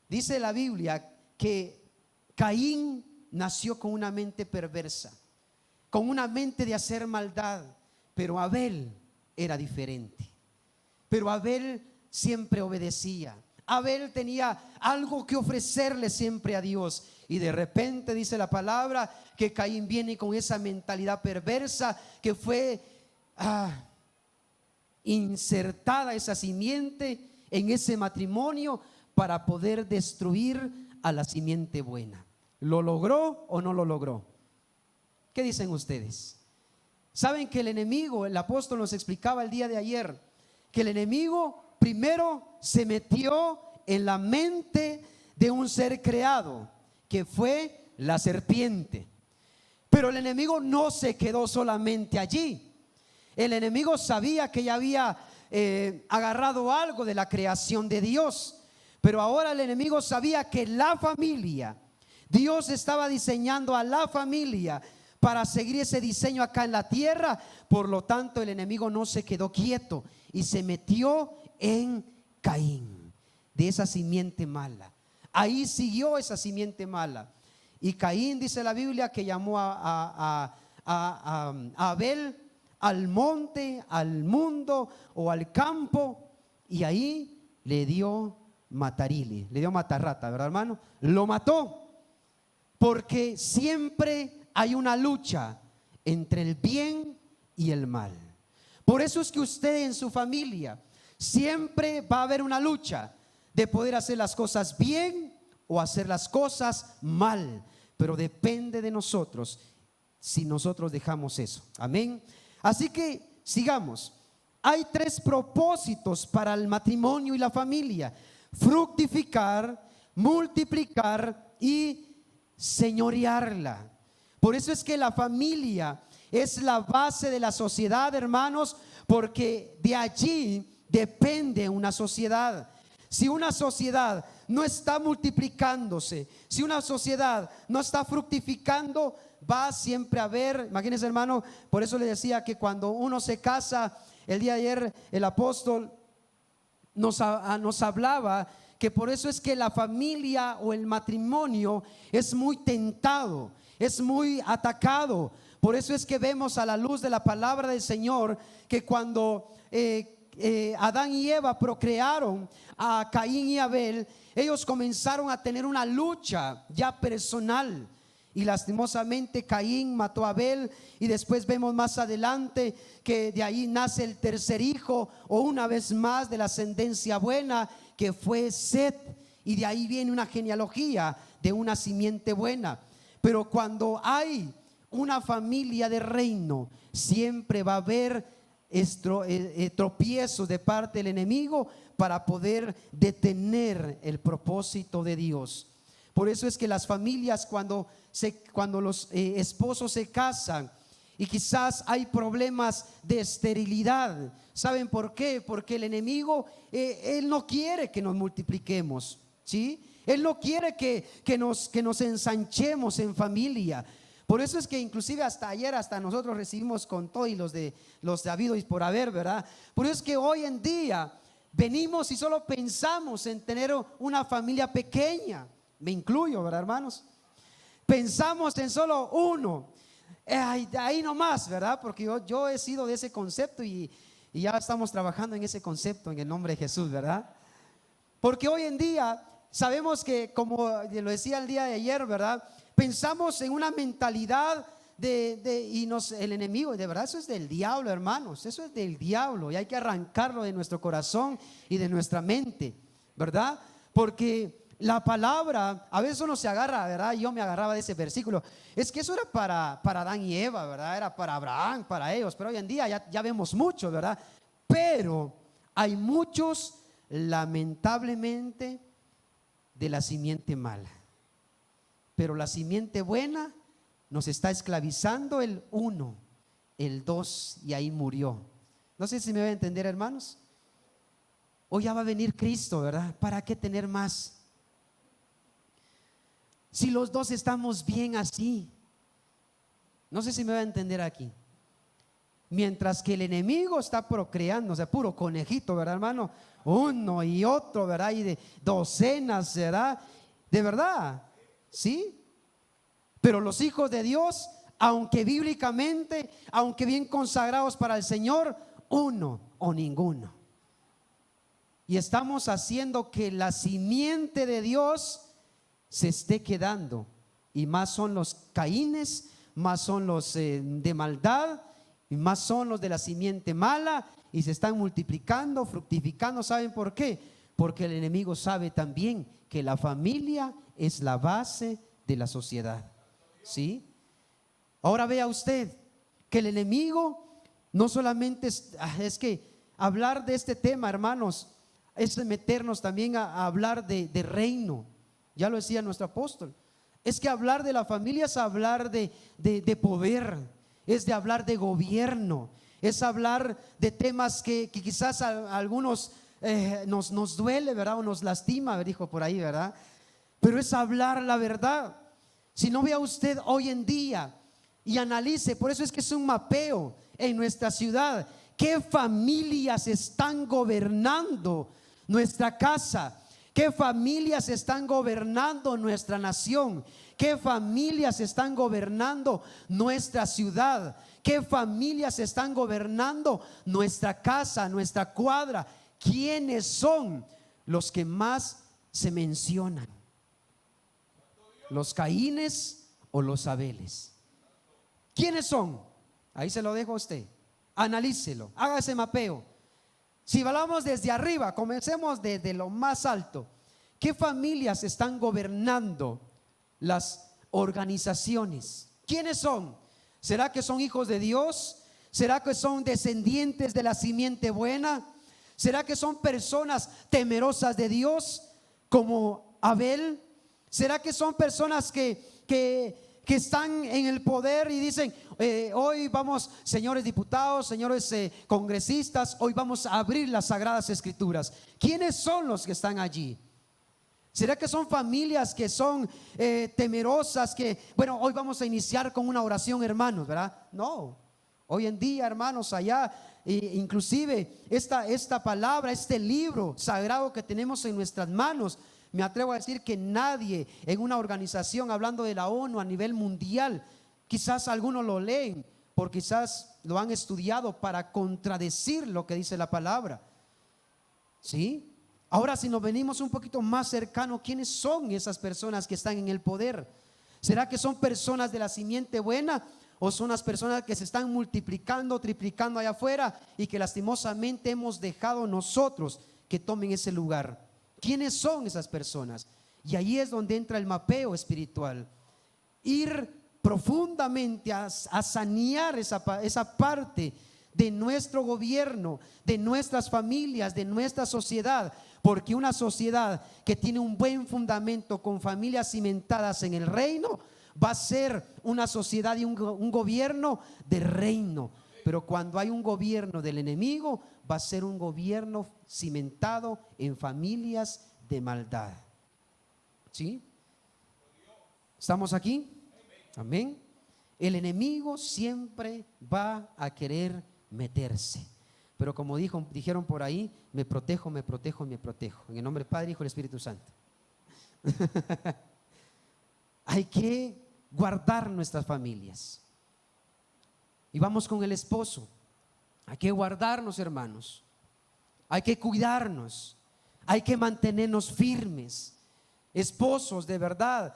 Dice la Biblia que Caín nació con una mente perversa, con una mente de hacer maldad, pero Abel era diferente. Pero Abel siempre obedecía. Abel tenía algo que ofrecerle siempre a Dios. Y de repente dice la palabra que Caín viene con esa mentalidad perversa que fue insertada esa simiente en ese matrimonio para poder destruir a la simiente buena. ¿Lo logró o no lo logró? ¿Qué dicen ustedes? Saben que el enemigo, el apóstol nos explicaba el día de ayer, que el enemigo primero se metió en la mente de un ser creado, que fue la serpiente. Pero el enemigo no se quedó solamente allí. El enemigo sabía que ya había agarrado algo de la creación de Dios, pero ahora el enemigo sabía que la familia, Dios estaba diseñando a la familia para seguir ese diseño acá en la tierra. Por lo tanto, el enemigo no se quedó quieto y se metió en Caín, de esa simiente mala. Ahí siguió esa simiente mala. Y Caín, dice la Biblia, que llamó a Abel al monte, al mundo o al campo, y ahí le dio matarile, le dio matarrata, ¿verdad, hermano? Lo mató, porque siempre hay una lucha entre el bien y el mal. Por eso es que usted en su familia siempre va a haber una lucha de poder hacer las cosas bien o hacer las cosas mal, pero depende de nosotros si nosotros dejamos eso. Amén. Así que sigamos. Hay 3 propósitos para el matrimonio y la familia: fructificar, multiplicar y señorearla. Por eso es que la familia es la base de la sociedad, hermanos, porque de allí depende una sociedad. Si una sociedad no está multiplicándose, si una sociedad no está fructificando, va siempre a haber, imagínense, hermano, por eso le decía que cuando uno se casa, el día de ayer el apóstol nos hablaba que por eso es que la familia o el matrimonio es muy tentado, es muy atacado. Por eso es que vemos a la luz de la palabra del Señor que cuando Adán y Eva procrearon a Caín y Abel, ellos comenzaron a tener una lucha ya personal. Y lastimosamente Caín mató a Abel, y después vemos más adelante que de ahí nace el tercer hijo, o una vez más de la ascendencia buena, que fue Set, y de ahí viene una genealogía de una simiente buena. Pero cuando hay una familia de reino, siempre va a haber tropiezos de parte del enemigo para poder detener el propósito de Dios. Por eso es que las familias cuando los esposos se casan y quizás hay problemas de esterilidad, ¿saben por qué? Porque el enemigo él no quiere que nos multipliquemos, ¿sí? Él no quiere que nos ensanchemos en familia. Por eso es que inclusive hasta ayer, hasta nosotros recibimos con todo y los de habido y por haber, ¿verdad? Por eso es que hoy en día venimos y solo pensamos en tener una familia pequeña. Me incluyo, ¿verdad, hermanos? Pensamos en solo uno. Ahí nomás, ¿verdad? Porque yo he sido de ese concepto y ya estamos trabajando en ese concepto en el nombre de Jesús, ¿verdad? Porque hoy en día sabemos que, como lo decía el día de ayer, ¿verdad? Pensamos en una mentalidad el enemigo, de verdad, eso es del diablo, hermanos. Eso es del diablo y hay que arrancarlo de nuestro corazón y de nuestra mente, ¿verdad? Porque la palabra, a veces uno se agarra, ¿verdad? Yo me agarraba de ese versículo. Es que eso era para Adán y Eva, ¿verdad? Era para Abraham, para ellos. Pero hoy en día ya vemos mucho, ¿verdad? Pero hay muchos, lamentablemente, de la simiente mala. Pero la simiente buena nos está esclavizando el 1, el 2 y ahí murió. No sé si me voy a entender, hermanos. Hoy ya va a venir Cristo, ¿verdad? ¿Para qué tener más? Si los dos estamos bien así. No sé si me voy a entender aquí. Mientras que el enemigo está procreando, o sea, puro conejito, ¿verdad, hermano? Uno y otro, ¿verdad? Y de docenas, ¿verdad? De verdad, ¿sí? Pero los hijos de Dios, aunque bíblicamente, aunque bien consagrados para el Señor, uno o ninguno. Y estamos haciendo que la simiente de Dios se esté quedando. Y más son los Caínes, más son los de maldad, y más son los de la simiente mala, y se están multiplicando, fructificando. ¿Saben por qué? Porque el enemigo sabe también que la familia es la base de la sociedad. ¿Sí? Ahora vea usted que el enemigo no solamente es que hablar de este tema, hermanos, es meternos también a hablar de reino. Ya lo decía nuestro apóstol. Es que hablar de la familia es hablar de poder, es de hablar de gobierno, es hablar de temas que quizás a algunos nos duele, ¿verdad? O nos lastima, dijo por ahí, ¿verdad? Pero es hablar la verdad. Si no, vea usted hoy en día y analice, por eso es que es un mapeo en nuestra ciudad. ¿Qué familias están gobernando nuestra casa? ¿Qué familias están gobernando nuestra nación? ¿Qué familias están gobernando nuestra ciudad? ¿Qué familias están gobernando nuestra casa, nuestra cuadra? ¿Quiénes son los que más se mencionan? ¿Los Caínes o los Abeles? ¿Quiénes son? Ahí se lo dejo a usted. Analícelo, haga ese mapeo. Si hablamos desde arriba, comencemos desde lo más alto. ¿Qué familias están gobernando las organizaciones? ¿Quiénes son? ¿Será que son hijos de Dios? ¿Será que son descendientes de la simiente buena? ¿Será que son personas temerosas de Dios como Abel? ¿Será que son personas que están en el poder y dicen, hoy vamos, señores diputados, señores congresistas, hoy vamos a abrir las sagradas escrituras? ¿Quiénes son los que están allí? ¿Será que son familias que son temerosas, que, bueno, hoy vamos a iniciar con una oración, hermanos, ¿verdad? No, hoy en día, hermanos, allá, inclusive esta palabra, este libro sagrado que tenemos en nuestras manos, me atrevo a decir que nadie en una organización, hablando de la ONU a nivel mundial, quizás algunos lo leen, porque quizás lo han estudiado para contradecir lo que dice la palabra. ¿Sí? Ahora, si nos venimos un poquito más cercano, ¿quiénes son esas personas que están en el poder? ¿Será que son personas de la simiente buena o son las personas que se están multiplicando, triplicando allá afuera y que lastimosamente hemos dejado nosotros que tomen ese lugar? ¿Quiénes son esas personas? Y ahí es donde entra el mapeo espiritual. Ir profundamente a sanear esa parte de nuestro gobierno, de nuestras familias, de nuestra sociedad. Porque una sociedad que tiene un buen fundamento con familias cimentadas en el reino va a ser una sociedad y un gobierno de reino. Pero cuando hay un gobierno del enemigo, va a ser un gobierno cimentado en familias de maldad. ¿Sí? ¿Estamos aquí? Amén. El enemigo siempre va a querer meterse, pero como dijeron por ahí, me protejo, me protejo, me protejo. En el nombre del Padre, Hijo y Espíritu Santo. Hay que guardar nuestras familias. Y vamos con el esposo. Hay que guardarnos, hermanos. Hay que cuidarnos. Hay que mantenernos firmes. Esposos, de verdad,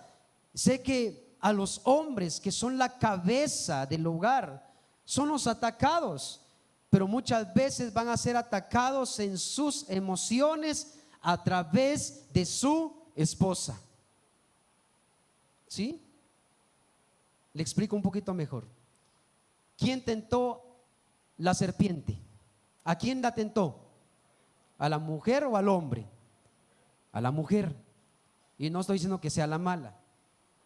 sé que a los hombres que son la cabeza del hogar son los atacados, pero muchas veces van a ser atacados en sus emociones a través de su esposa. ¿Sí? Le explico un poquito mejor. ¿Quién tentó la serpiente? ¿A quién la tentó? ¿A la mujer o al hombre? A la mujer. Y no estoy diciendo que sea la mala.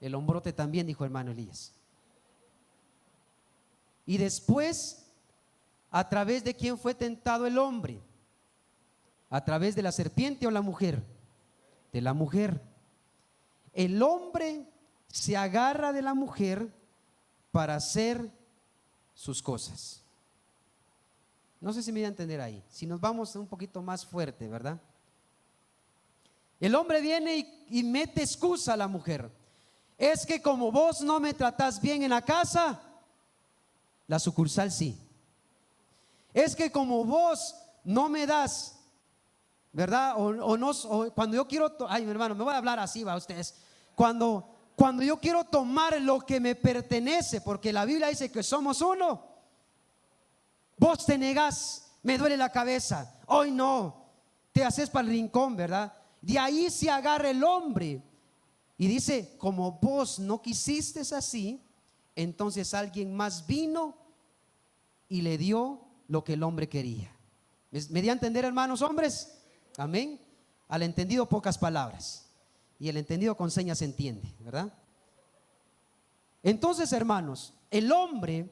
El hombrote también, dijo hermano Elías. Y después, ¿a través de quién fue tentado el hombre? ¿A través de la serpiente o la mujer? De la mujer. El hombre se agarra de la mujer para hacer sus cosas. No sé si me voy a entender ahí. Si nos vamos un poquito más fuerte, ¿verdad? El hombre viene y mete excusa a la mujer. Es que como vos no me tratás bien en la casa, la sucursal sí. Es que como vos no me das, ¿verdad? O cuando yo quiero, ay, mi hermano, me voy a hablar así, va ustedes. Cuando yo quiero tomar lo que me pertenece, porque la Biblia dice que somos uno, vos te negás, me duele la cabeza, hoy no, te haces para el rincón, ¿verdad? De ahí se agarra el hombre y dice, como vos no quisiste así, entonces alguien más vino y le dio lo que el hombre quería. ¿Me di a entender, hermanos hombres? Amén. Al entendido pocas palabras, y el entendido con señas se entiende, ¿verdad? Entonces, hermanos, el hombre,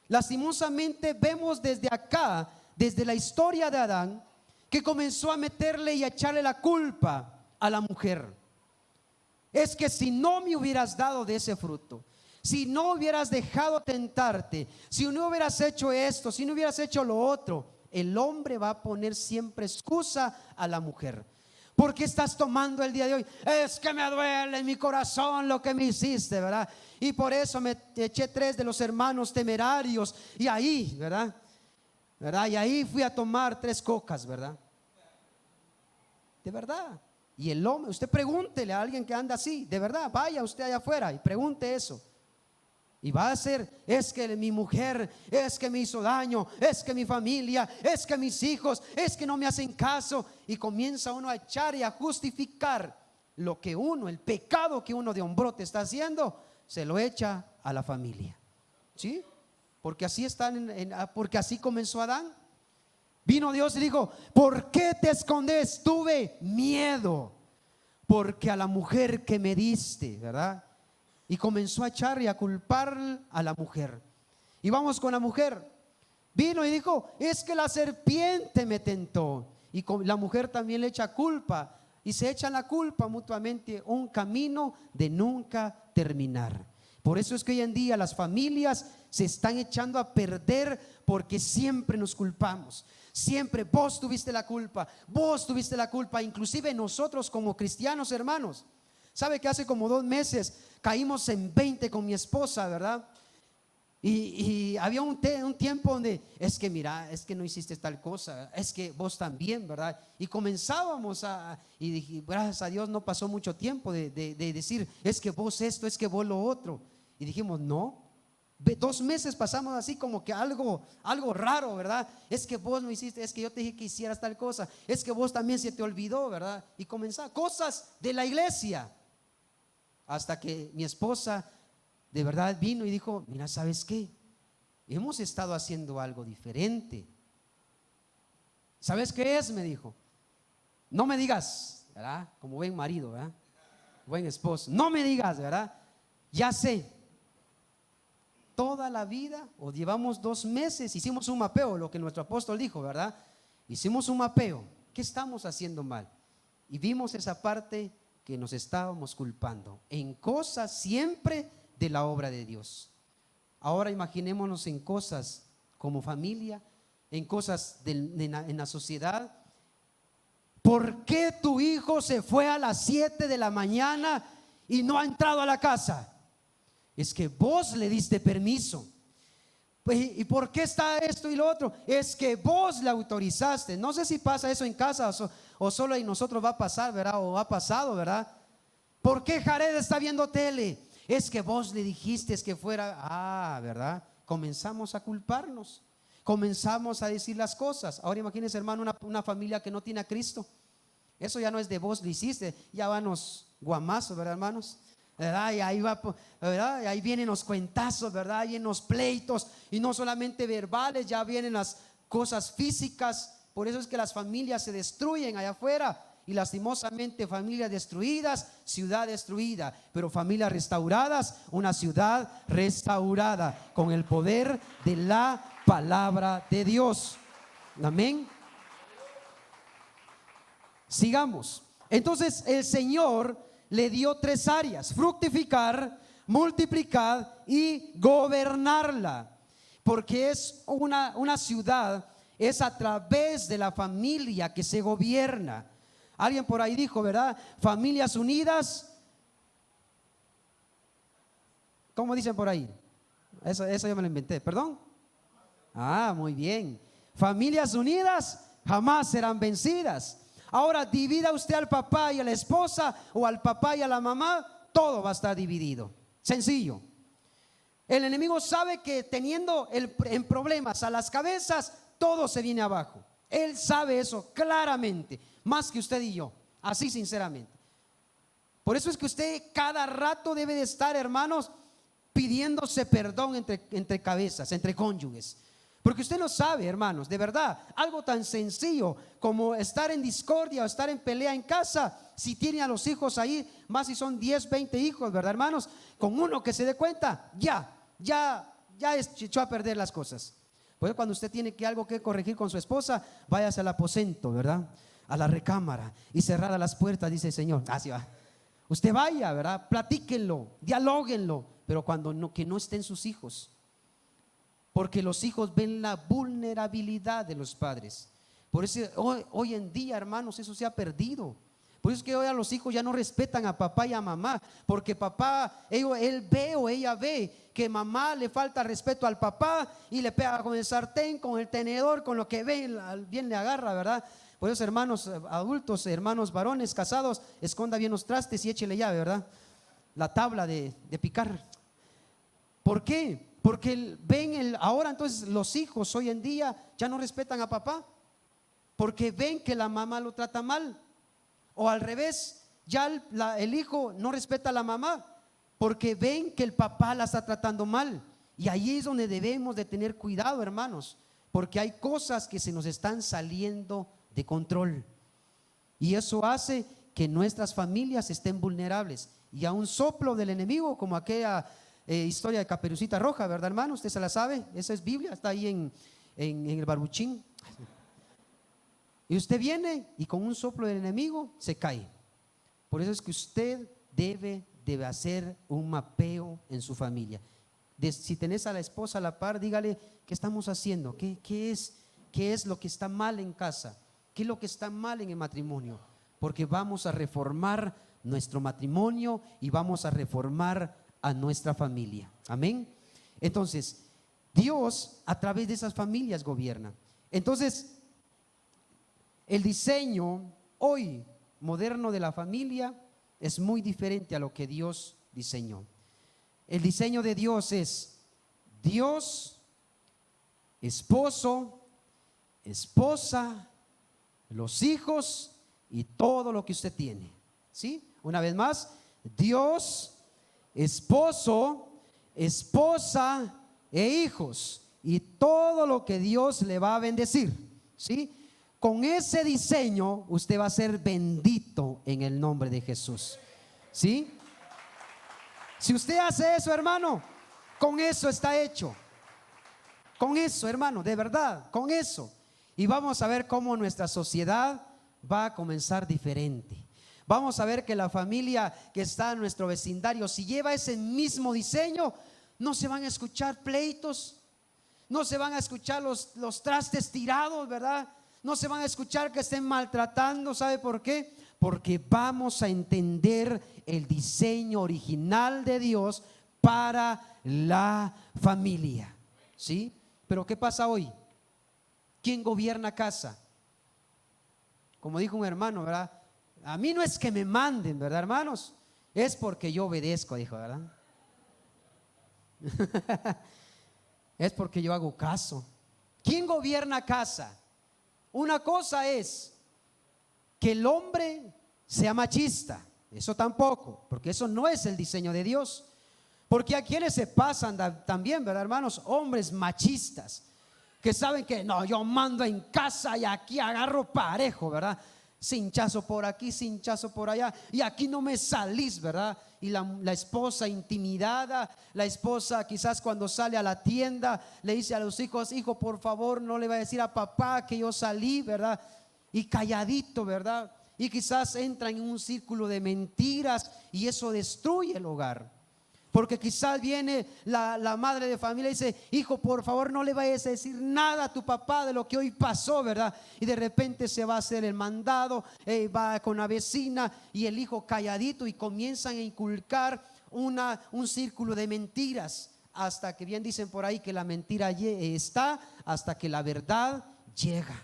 lastimosamente vemos desde acá, desde la historia de Adán, que comenzó a meterle y a echarle la culpa a la mujer. Es que si no me hubieras dado de ese fruto, si no hubieras dejado tentarte, si no hubieras hecho esto, si no hubieras hecho lo otro, el hombre va a poner siempre excusa a la mujer. ¿Por qué estás tomando el día de hoy? Es que me duele en mi corazón lo que me hiciste, ¿verdad? Y por eso me eché 3 de los hermanos temerarios. Y ahí, ¿verdad? Y ahí fui a tomar 3 cocas, ¿verdad? De verdad. Y el hombre, usted pregúntele a alguien que anda así, de verdad, vaya usted allá afuera y pregunte eso. Y va a ser, es que mi mujer, es que me hizo daño, es que mi familia, es que mis hijos, es que no me hacen caso. Y comienza uno a echar y a justificar lo que uno, el pecado que uno de hombrote está haciendo, se lo echa a la familia. ¿Sí? Porque así porque así comenzó Adán. Vino Dios y dijo, ¿por qué te escondes? Tuve miedo, porque a la mujer que me diste, ¿verdad? Y comenzó a echar y a culpar a la mujer. Y vamos con la mujer. Vino y dijo, es que la serpiente me tentó. Y la mujer también le echa culpa. Y se echan la culpa mutuamente, un camino de nunca terminar. Por eso es que hoy en día las familias se están echando a perder, porque siempre nos culpamos. Siempre vos tuviste la culpa, vos tuviste la culpa. Inclusive nosotros como cristianos, hermanos, sabe que hace como 2 meses caímos en 20 con mi esposa, ¿verdad? Y había un tiempo donde es que mira, es que no hiciste tal cosa, es que vos también, ¿verdad? Y comenzábamos y dije, gracias a Dios no pasó mucho tiempo de decir, es que vos esto, es que vos lo otro. Y dijimos, no. 2 meses pasamos así como que algo raro, ¿verdad? Es que vos no hiciste, es que yo te dije que hicieras tal cosa, es que vos también se te olvidó, ¿verdad? Y comenzaba cosas de la iglesia. Hasta que mi esposa de verdad vino y dijo, mira, ¿sabes qué? Hemos estado haciendo algo diferente. ¿Sabes qué es? Me dijo. No me digas, ¿verdad? Como buen marido, ¿verdad? Buen esposo. No me digas, ¿verdad? Ya sé. Toda la vida, o llevamos 2 meses, hicimos un mapeo, lo que nuestro apóstol dijo, ¿verdad? Hicimos un mapeo. ¿Qué estamos haciendo mal? Y vimos esa parte que nos estábamos culpando en cosas siempre de la obra de Dios. Ahora imaginémonos en cosas como familia, en cosas en la sociedad. ¿Por qué tu hijo se fue a las 7 de la mañana y no ha entrado a la casa? Es que vos le diste permiso. ¿Y por qué está esto y lo otro? Es que vos le autorizaste. No sé si pasa eso en casa o solo en nosotros va a pasar, ¿verdad? O ha pasado, ¿verdad? ¿Por qué Jared está viendo tele? Es que vos le dijiste que fuera. ¿Verdad? Comenzamos a culparnos. Comenzamos a decir las cosas. Ahora imagínense, hermano, una familia que no tiene a Cristo. Eso ya no es de vos lo hiciste. Ya van los guamazos, ¿verdad, hermanos? ¿Verdad? Y ahí va, ¿verdad? Y ahí vienen los cuentazos, ¿verdad? Ahí vienen los pleitos, y no solamente verbales, ya vienen las cosas físicas. Por eso es que las familias se destruyen allá afuera. Y lastimosamente familias destruidas, ciudad destruida, pero familias restauradas, una ciudad restaurada con el poder de la palabra de Dios. Amén. Sigamos. Entonces el Señor le dio 3 áreas: fructificar, multiplicar y gobernarla. Porque es una ciudad, es a través de la familia que se gobierna. Alguien por ahí dijo, ¿verdad? Familias unidas. ¿Cómo dicen por ahí? Eso yo me lo inventé, ¿perdón? Muy bien. Familias unidas jamás serán vencidas. Ahora divida usted al papá y a la esposa, o al papá y a la mamá, todo va a estar dividido. Sencillo. El enemigo sabe que teniendo en problemas a las cabezas, todo se viene abajo. Él sabe eso claramente, más que usted y yo, así sinceramente. Por eso es que usted cada rato debe de estar, hermanos, pidiéndose perdón entre cabezas, entre cónyuges. Porque usted no sabe, hermanos, de verdad, algo tan sencillo como estar en discordia o estar en pelea en casa. Si tiene a los hijos ahí, más si son 10, 20 hijos, ¿verdad, hermanos? Con uno que se dé cuenta, ya echó a perder las cosas. Pues cuando usted tiene algo que corregir con su esposa, váyase al aposento, ¿verdad? A la recámara y cerrada las puertas, dice el Señor. Así va. Usted vaya, ¿verdad? Platíquenlo, dialóguenlo, pero que no estén sus hijos. Porque los hijos ven la vulnerabilidad de los padres. Por eso hoy en día, hermanos, eso se ha perdido. Por eso es que hoy a los hijos ya no respetan a papá y a mamá. Porque papá, él ve o ella ve que mamá le falta respeto al papá y le pega con el sartén, con el tenedor, con lo que ve, bien le agarra, ¿verdad? Por eso, hermanos adultos, hermanos varones casados, esconda bien los trastes y échele llave, ¿verdad? La tabla de picar. ¿Por qué? Porque ahora entonces los hijos hoy en día ya no respetan a papá, porque ven que la mamá lo trata mal. O al revés, ya el hijo no respeta a la mamá, porque ven que el papá la está tratando mal. Y ahí es donde debemos de tener cuidado, hermanos, porque hay cosas que se nos están saliendo de control. Y eso hace que nuestras familias estén vulnerables. Y a un soplo del enemigo, como aquella historia de Caperucita Roja, ¿verdad, hermano? Usted se la sabe, esa es Biblia, está ahí en el barbuchín. Y usted viene y con un soplo del enemigo se cae. Por eso es que usted debe hacer un mapeo en su familia. Si tenés a la esposa a la par, dígale, ¿qué estamos haciendo? ¿Qué es lo que está mal en casa? ¿Qué es lo que está mal en el matrimonio? Porque vamos a reformar nuestro matrimonio y vamos a reformar a nuestra familia. Amén. Entonces, Dios a través de esas familias gobierna. Entonces, el diseño hoy moderno de la familia es muy diferente a lo que Dios diseñó. El diseño de Dios es Dios, esposo, esposa, los hijos y todo lo que usted tiene. ¿Sí? Una vez más, Dios, esposo, esposa e hijos y todo lo que Dios le va a bendecir. ¿Sí? Con ese diseño usted va a ser bendito en el nombre de Jesús. ¿Sí? Si usted hace eso, hermano, con eso está hecho. Con eso, hermano, de verdad, con eso. Y vamos a ver cómo nuestra sociedad va a comenzar diferente. Vamos a ver que la familia que está en nuestro vecindario, si lleva ese mismo diseño, no se van a escuchar pleitos, no se van a escuchar los trastes tirados, ¿verdad? No se van a escuchar que estén maltratando. ¿Sabe por qué? Porque vamos a entender el diseño original de Dios para la familia, ¿sí? Pero ¿qué pasa hoy? ¿Quién gobierna casa? Como dijo un hermano, ¿verdad? A mí no es que me manden, ¿verdad, hermanos? Es porque yo obedezco, dijo, ¿verdad? Es porque yo hago caso. ¿Quién gobierna casa? Una cosa es que el hombre sea machista. Eso tampoco, porque eso no es el diseño de Dios. Porque a quienes se pasan también, ¿verdad, hermanos? Hombres machistas que saben que no, yo mando en casa y aquí agarro parejo, ¿verdad? Cinchazo por aquí, cinchazo por allá, y aquí no me salís, ¿verdad? Y la esposa intimidada, la esposa quizás cuando sale a la tienda le dice a los hijos: hijo, por favor, no le va a decir a papá que yo salí, ¿verdad? Y calladito, ¿verdad? Y quizás entran en un círculo de mentiras y eso destruye el hogar. Porque quizás viene la madre de familia y dice: hijo, por favor, no le vayas a decir nada a tu papá de lo que hoy pasó, ¿verdad? Y de repente se va a hacer el mandado, va con la vecina y el hijo calladito, y comienzan a inculcar un círculo de mentiras, hasta que bien dicen por ahí que la mentira está hasta que la verdad llega.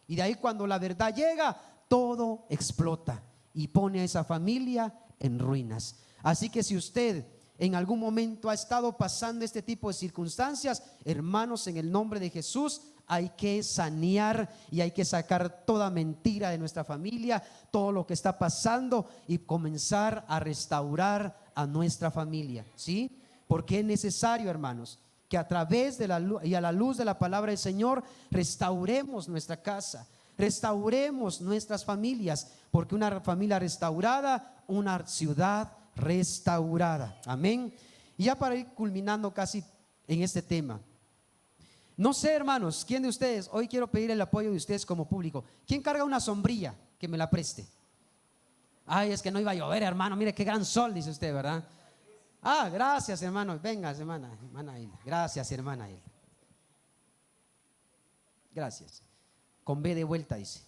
Y de ahí, cuando la verdad llega, todo explota y pone a esa familia en ruinas. Así que si usted en algún momento ha estado pasando este tipo de circunstancias, hermanos, en el nombre de Jesús hay que sanear y hay que sacar toda mentira de nuestra familia, todo lo que está pasando, y comenzar a restaurar a nuestra familia, ¿sí? Porque es necesario, hermanos, que a través de la luz y a la luz de la palabra del Señor restauremos nuestra casa, restauremos nuestras familias, porque una familia restaurada, una ciudad restaurada. Amén. Y ya para ir culminando casi en este tema, no sé, hermanos, ¿quién de ustedes? Hoy quiero pedir el apoyo de ustedes como público. ¿Quién carga una sombrilla que me la preste? Ay, es que no iba a llover, hermano, mire qué gran sol, dice usted, ¿verdad? Ah, gracias, hermano. Venga, hermana Hilda. Gracias, hermana Hilda. Gracias. Con B de vuelta, dice.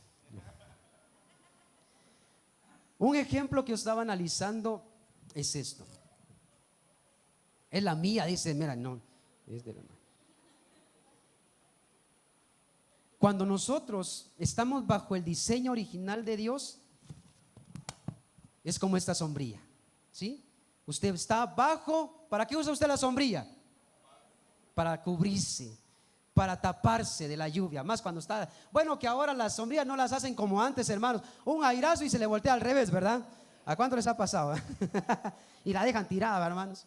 Un ejemplo que yo estaba analizando es esto. Es la mía, dice, mira, no, es de la mía. Cuando nosotros estamos bajo el diseño original de Dios, es como esta sombrilla, ¿sí? Usted está bajo. ¿Para qué usa usted la sombrilla? Para cubrirse, para taparse de la lluvia. Más cuando está, bueno, que ahora las sombrillas no las hacen como antes, hermanos. Un airazo y se le voltea al revés, ¿verdad? ¿A cuánto les ha pasado? Y la dejan tirada, hermanos.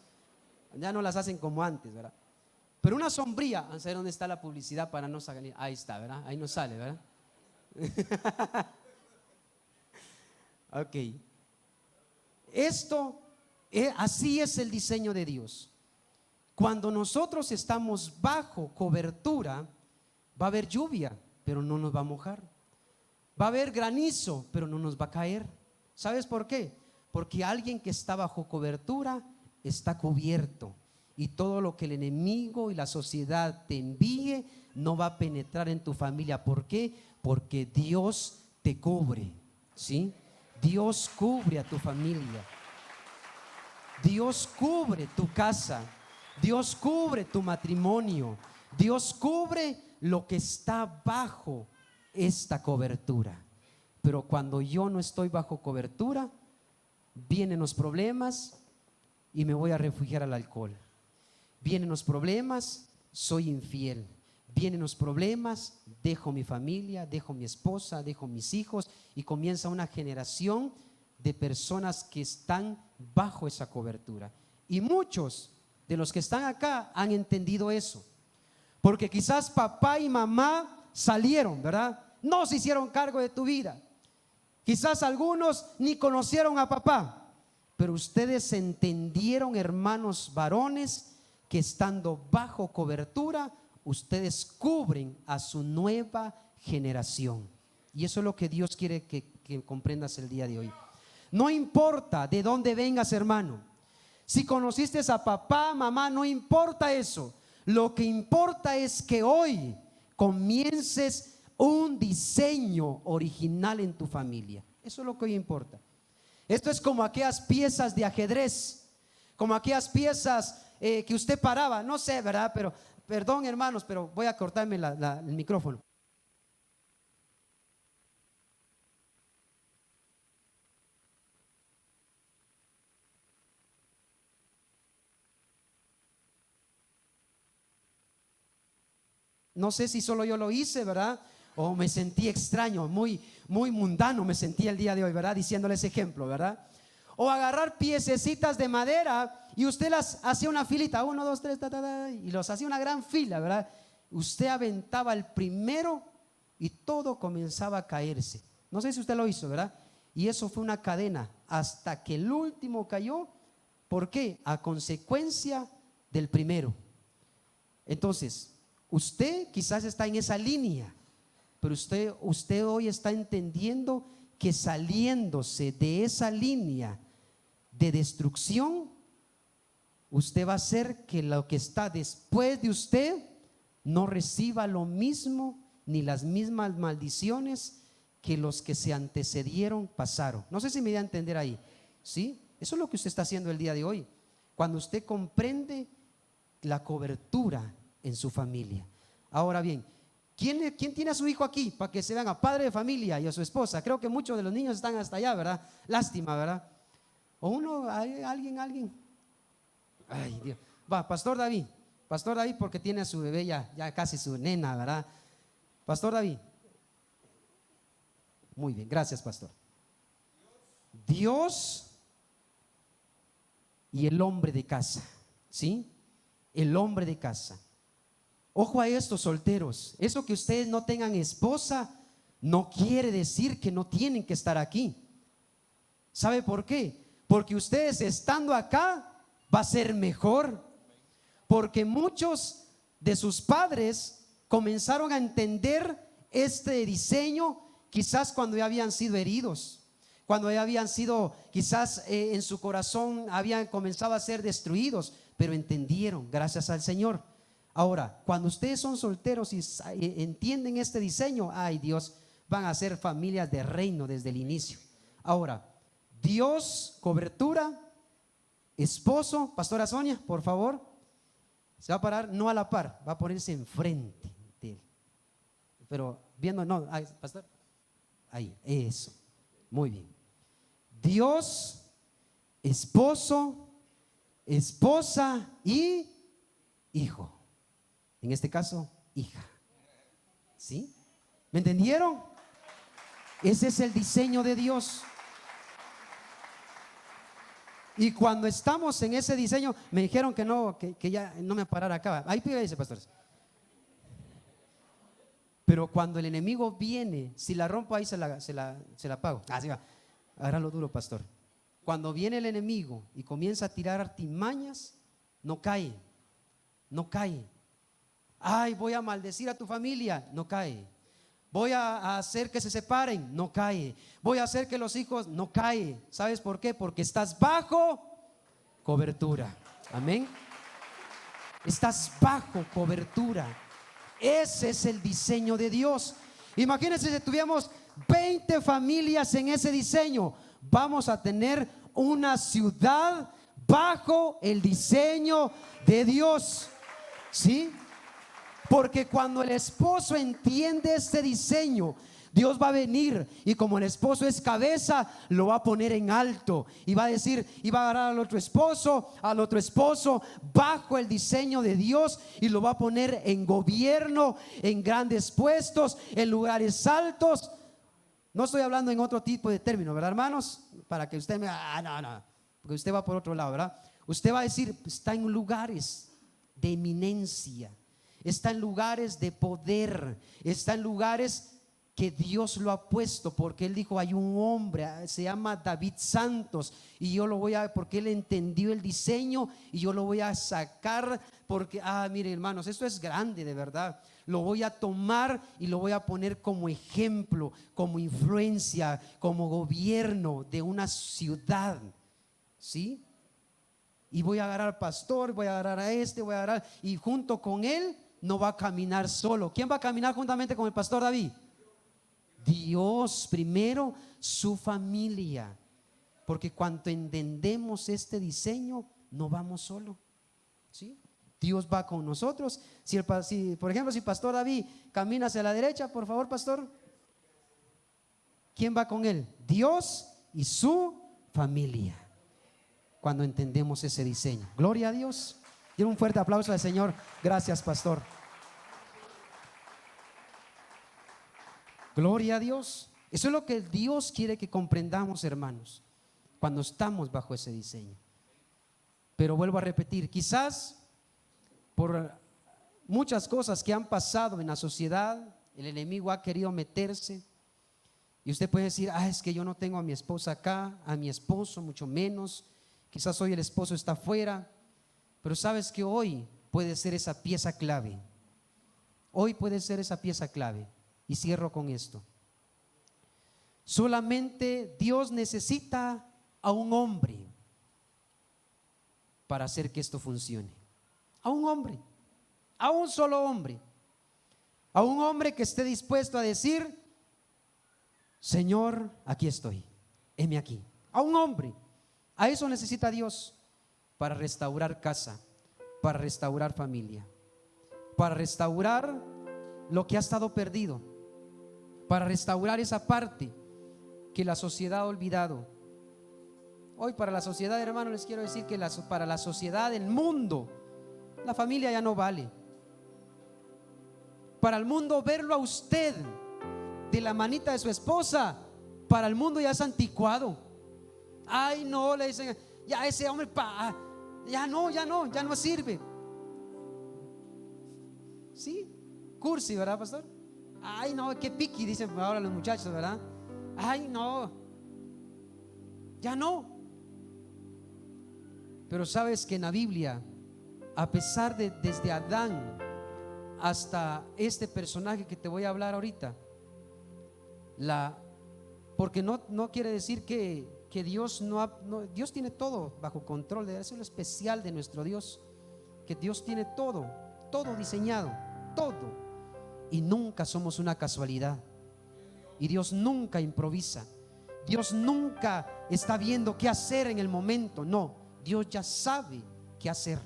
Ya no las hacen como antes, ¿verdad? Pero una sombrilla, a saber dónde está la publicidad para no salir. Ahí está, ¿verdad? Ahí no sale, ¿verdad? Ok. Así es el diseño de Dios. Cuando nosotros estamos bajo cobertura, va a haber lluvia, pero no nos va a mojar. Va a haber granizo, pero no nos va a caer. ¿Sabes por qué? Porque alguien que está bajo cobertura está cubierto, y todo lo que el enemigo y la sociedad te envíe no va a penetrar en tu familia. ¿Por qué? Porque Dios te cubre, ¿sí? Dios cubre a tu familia. Dios cubre tu casa. Dios cubre tu matrimonio. Dios cubre lo que está bajo esta cobertura. Pero cuando yo no estoy bajo cobertura, vienen los problemas y me voy a refugiar al alcohol. Vienen los problemas, soy infiel. Vienen los problemas, dejo mi familia, dejo mi esposa, dejo mis hijos, y comienza una generación de personas que están bajo esa cobertura. Y muchos de los que están acá han entendido eso, porque quizás papá y mamá salieron, ¿verdad? No se hicieron cargo de tu vida. Quizás algunos ni conocieron a papá, pero ustedes entendieron, hermanos varones, que estando bajo cobertura, ustedes cubren a su nueva generación. Y eso es lo que Dios quiere que comprendas el día de hoy. No importa de dónde vengas, hermano. Si conociste a papá, mamá, no importa eso. Lo que importa es que hoy comiences un diseño original en tu familia. Eso es lo que hoy importa. Esto es como aquellas piezas de ajedrez, como aquellas piezas que usted paraba, no sé, ¿verdad? Pero, perdón, hermanos, pero voy a cortarme el micrófono. No sé si solo yo lo hice, ¿verdad? O me sentí extraño, muy mundano me sentí el día de hoy, ¿verdad? Diciéndoles ejemplo, ¿verdad? O agarrar piececitas de madera y usted las hacía una filita, 1, 2, 3, y los hacía una gran fila, ¿verdad? Usted aventaba el primero y todo comenzaba a caerse. No sé si usted lo hizo, ¿verdad? Y eso fue una cadena hasta que el último cayó. ¿Por qué? A consecuencia del primero. Entonces, usted quizás está en esa línea, pero usted hoy está entendiendo que saliéndose de esa línea de destrucción, usted va a hacer que lo que está después de usted no reciba lo mismo ni las mismas maldiciones que los que se antecedieron pasaron. No sé si me da a entender ahí. ¿Sí? Eso es lo que usted está haciendo el día de hoy. Cuando usted comprende la cobertura en su familia. Ahora bien, ¿quién tiene a su hijo aquí? Para que se vean a padre de familia y a su esposa. Creo que muchos de los niños están hasta allá, ¿verdad? Lástima, ¿verdad? O uno, alguien. Ay, Dios. Va, Pastor David, porque tiene a su bebé ya casi su nena, ¿verdad? Pastor David. Muy bien, gracias, pastor. Dios y el hombre de casa, ¿sí? El hombre de casa. Ojo a estos solteros. Eso que ustedes no tengan esposa no quiere decir que no tienen que estar aquí. ¿Sabe por qué? Porque ustedes estando acá va a ser mejor. Porque muchos de sus padres comenzaron a entender este diseño quizás cuando ya habían sido heridos, cuando ya habían sido quizás en su corazón habían comenzado a ser destruidos, pero entendieron, gracias al Señor. Ahora, cuando ustedes son solteros y entienden este diseño, ay Dios, van a ser familias de reino desde el inicio. Ahora, Dios, cobertura, esposo, pastora Sonia, por favor, se va a parar no a la par, va a ponerse enfrente de él. Pero viendo, no, pastor, ahí, eso, muy bien. Dios, esposo, esposa y hijo. En este caso, hija. ¿Sí? ¿Me entendieron? Ese es el diseño de Dios. Y cuando estamos en ese diseño, me dijeron que no, que ya no me parara acá. Ahí dice, pastores. Pero cuando el enemigo viene, si la rompo ahí se la apago. Así va. Agárralo duro, pastor. Cuando viene el enemigo y comienza a tirar artimañas, no cae. No cae. Ay, voy a maldecir a tu familia, no cae. Voy a hacer que se separen, no cae. Voy a hacer que los hijos, no cae. ¿Sabes por qué? Porque estás bajo cobertura. Amén. Estás bajo cobertura. Ese es el diseño de Dios. Imagínense si tuviéramos 20 familias en ese diseño. Vamos a tener una ciudad bajo el diseño de Dios. ¿Sí? Porque cuando el esposo entiende este diseño, Dios va a venir y como el esposo es cabeza, lo va a poner en alto y va a decir, y va a agarrar al otro esposo bajo el diseño de Dios y lo va a poner en gobierno, en grandes puestos, en lugares altos. No estoy hablando en otro tipo de término, ¿verdad, hermanos? Para que usted me no, porque usted va por otro lado, ¿verdad? Usted va a decir, está en lugares de eminencia, está en lugares de poder, está en lugares que Dios lo ha puesto, porque Él dijo, hay un hombre, se llama David Santos, y yo lo voy a, porque Él entendió el diseño, y yo lo voy a sacar, porque, mire hermanos, esto es grande de verdad. lo voy a tomar y lo voy a poner como ejemplo, como influencia, como gobierno de una ciudad, ¿sí? Y voy a agarrar al pastor, voy a agarrar a este, voy a agarrar, y junto con él no va a caminar solo. ¿Quién va a caminar juntamente con el pastor David? Dios primero, su familia. Porque cuando entendemos este diseño, no vamos solo, ¿sí? Dios va con nosotros. Por ejemplo, si pastor David camina hacia la derecha, por favor, pastor, ¿quién va con él? Dios y su familia. Cuando entendemos ese diseño, gloria a Dios. Quiero un fuerte aplauso al Señor. Gracias, pastor. Gloria a Dios. Eso es lo que Dios quiere que comprendamos, hermanos, cuando estamos bajo ese diseño. Pero vuelvo a repetir, quizás por muchas cosas que han pasado en la sociedad, el enemigo ha querido meterse. Y usted puede decir, es que yo no tengo a mi esposa acá, a mi esposo mucho menos. Quizás hoy el esposo está afuera, pero sabes que hoy puede ser esa pieza clave. Hoy puede ser esa pieza clave. Y cierro con esto. Solamente Dios necesita a un hombre para hacer que esto funcione. A un hombre, a un solo hombre. A un hombre que esté dispuesto a decir: Señor, aquí estoy, heme aquí. A un hombre. A eso necesita Dios para restaurar casa, para restaurar familia, para restaurar lo que ha estado perdido, para restaurar esa parte que la sociedad ha olvidado. Hoy para la sociedad, hermano, les quiero decir que para la sociedad, el mundo, la familia ya no vale. Para el mundo, verlo a usted de la manita de su esposa, para el mundo ya es anticuado. Ay, no, le dicen, ya ese hombre, ya no sirve. Sí, cursi, ¿verdad, pastor? Ay, no, qué piqui, dicen ahora los muchachos, ¿verdad? Ay, no, ya no. Pero sabes que en la Biblia, a pesar de desde Adán hasta este personaje que te voy a hablar ahorita, porque no quiere decir que Dios Dios tiene todo bajo control. Eso es lo especial de nuestro Dios, que Dios tiene todo diseñado, todo, y nunca somos una casualidad. Y Dios nunca improvisa. Dios nunca está viendo qué hacer en el momento. No, Dios ya sabe qué hacer.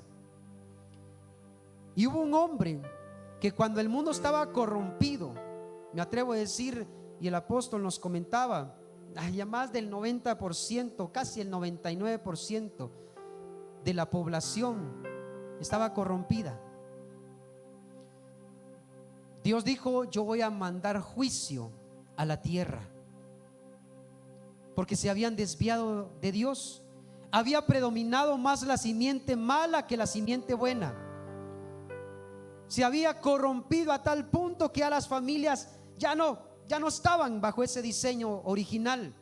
Y hubo un hombre que cuando el mundo estaba corrompido, me atrevo a decir, y el apóstol nos comentaba, ya más del 90%, casi el 99% de la población estaba corrompida. Dios dijo: yo voy a mandar juicio a la tierra, porque se habían desviado de Dios. Había predominado más la simiente mala que la simiente buena. Se había corrompido a tal punto que a las familias ya no estaban bajo ese diseño original.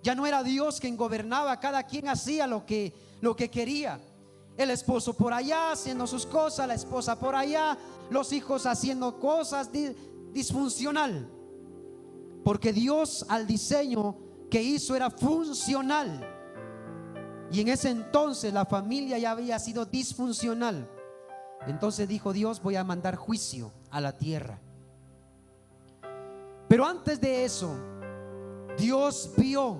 Ya no era Dios quien gobernaba, cada quien hacía lo que quería. El esposo por allá haciendo sus cosas, la esposa por allá, los hijos haciendo cosas disfuncional. Porque Dios al diseño que hizo era funcional. Y en ese entonces la familia ya había sido disfuncional. Entonces dijo Dios: voy a mandar juicio a la tierra. Pero antes de eso, Dios vio,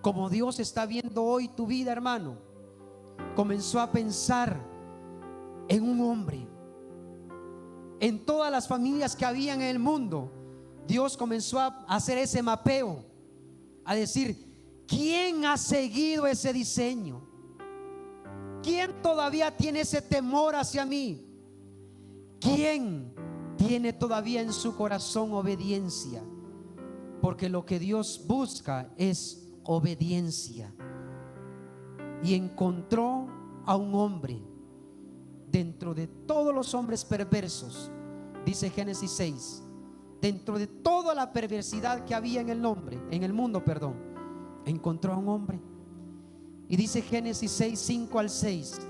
como Dios está viendo hoy tu vida, hermano. Comenzó a pensar en un hombre. En todas las familias que había en el mundo, Dios comenzó a hacer ese mapeo, a decir: ¿quién ha seguido ese diseño? ¿Quién todavía tiene ese temor hacia mí? ¿Quién tiene todavía en su corazón obediencia? Porque lo que Dios busca es obediencia. Y encontró a un hombre dentro de todos los hombres perversos, dice Génesis 6, dentro de toda la perversidad que había en el mundo, encontró a un hombre. Y dice Génesis 6, 5 al 6: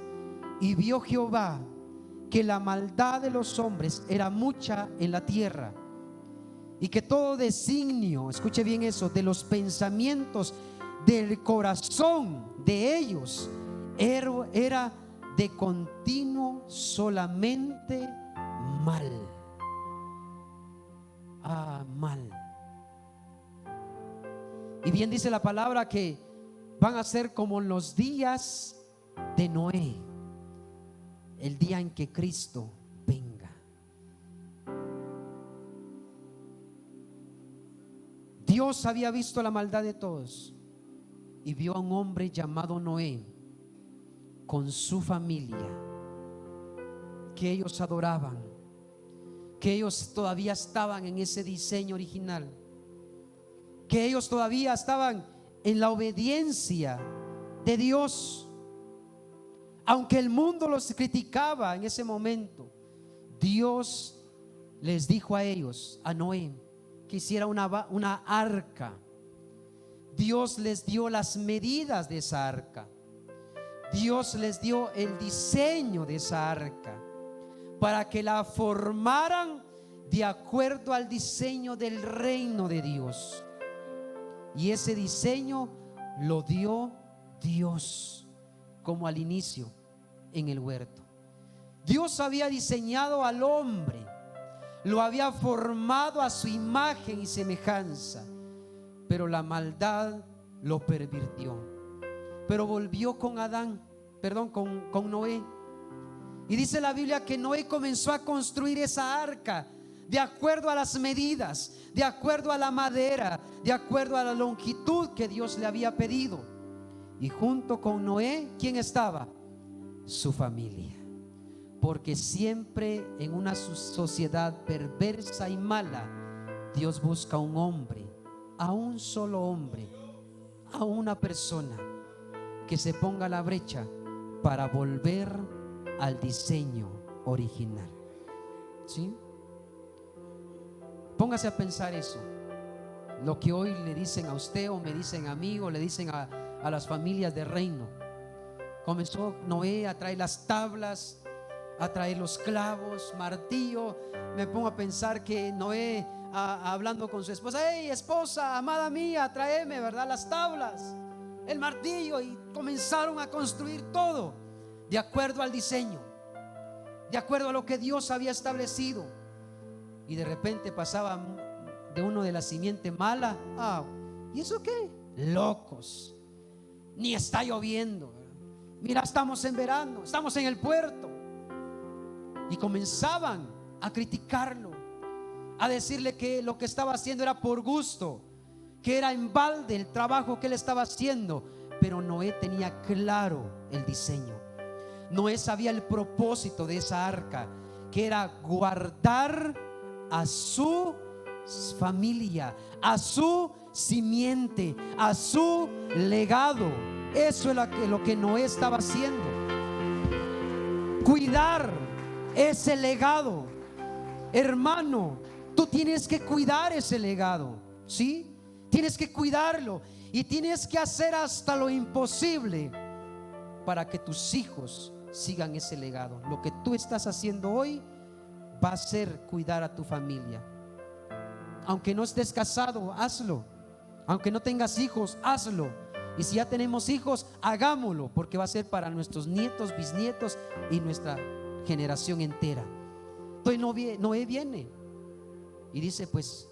y vio Jehová que la maldad de los hombres era mucha en la tierra, y que todo designio, escuche bien eso, de los pensamientos del corazón de ellos era de continuo solamente mal. Mal. Y bien dice la palabra que van a ser como los días de Noé, el día en que Cristo venga. Dios había visto la maldad de todos y vio a un hombre llamado Noé con su familia, que ellos adoraban, que ellos todavía estaban en ese diseño original, que ellos todavía estaban en la obediencia de Dios. Aunque el mundo los criticaba en ese momento, Dios les dijo a ellos, a Noé, que hiciera una arca. Dios les dio las medidas de esa arca. Dios les dio el diseño de esa arca para que la formaran de acuerdo al diseño del reino de Dios. Y ese diseño lo dio Dios, como al inicio en el huerto. Dios había diseñado al hombre, lo había formado a su imagen y semejanza, pero la maldad lo pervirtió. Pero volvió con con Noé. Y dice la Biblia que Noé comenzó a construir esa arca de acuerdo a las medidas, de acuerdo a la madera, de acuerdo a la longitud que Dios le había pedido. Y junto con Noé, ¿quién estaba? Su familia. Porque siempre en una sociedad perversa y mala, Dios busca un hombre, a un solo hombre, a una persona que se ponga a la brecha para volver al diseño original. ¿Sí? Póngase a pensar eso. Lo que hoy le dicen a usted, o me dicen a mí, o le dicen a las familias de reino. Comenzó Noé a traer las tablas, a traer los clavos, martillo. Me pongo a pensar que Noé hablando con su esposa: hey, esposa, amada mía, tráeme, ¿verdad?, las tablas, el martillo. Y comenzaron a construir todo de acuerdo al diseño, de acuerdo a lo que Dios había establecido. Y de repente pasaba de uno de la simiente mala. ¿Y eso qué? Locos, ni está lloviendo, mira, estamos en verano, estamos en el puerto. Y comenzaban a criticarlo, a decirle que lo que estaba haciendo era por gusto, que era en balde el trabajo que él estaba haciendo. Pero Noé tenía claro el diseño. Noé sabía el propósito de esa arca, que era guardar a su familia, a su simiente, a su legado. Eso es lo que Noé estaba haciendo. Cuidar ese legado. Hermano, tú tienes que cuidar ese legado, ¿sí? Tienes que cuidarlo y tienes que hacer hasta lo imposible para que tus hijos sigan ese legado. Lo que tú estás haciendo hoy va a ser cuidar a tu familia. Aunque no estés casado, hazlo. Aunque no tengas hijos, hazlo. Y si ya tenemos hijos, hagámoslo, porque va a ser para nuestros nietos, bisnietos y nuestra generación entera. Entonces Noé viene y dice, pues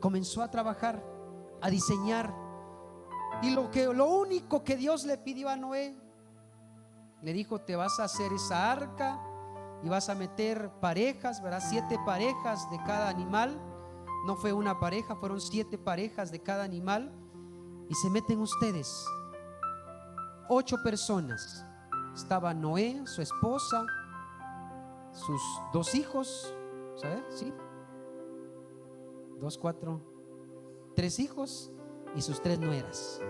comenzó a trabajar, a diseñar. Y lo único que Dios le pidió a Noé, le dijo: te vas a hacer esa arca y vas a meter parejas, ¿verdad? 7 parejas de cada animal. No fue una pareja, fueron 7 parejas de cada animal. Y se meten ustedes 8 personas. Estaba Noé, su esposa, sus 2 hijos, ¿sabes? Sí, 2, 4, 3 hijos y sus 3 nueras.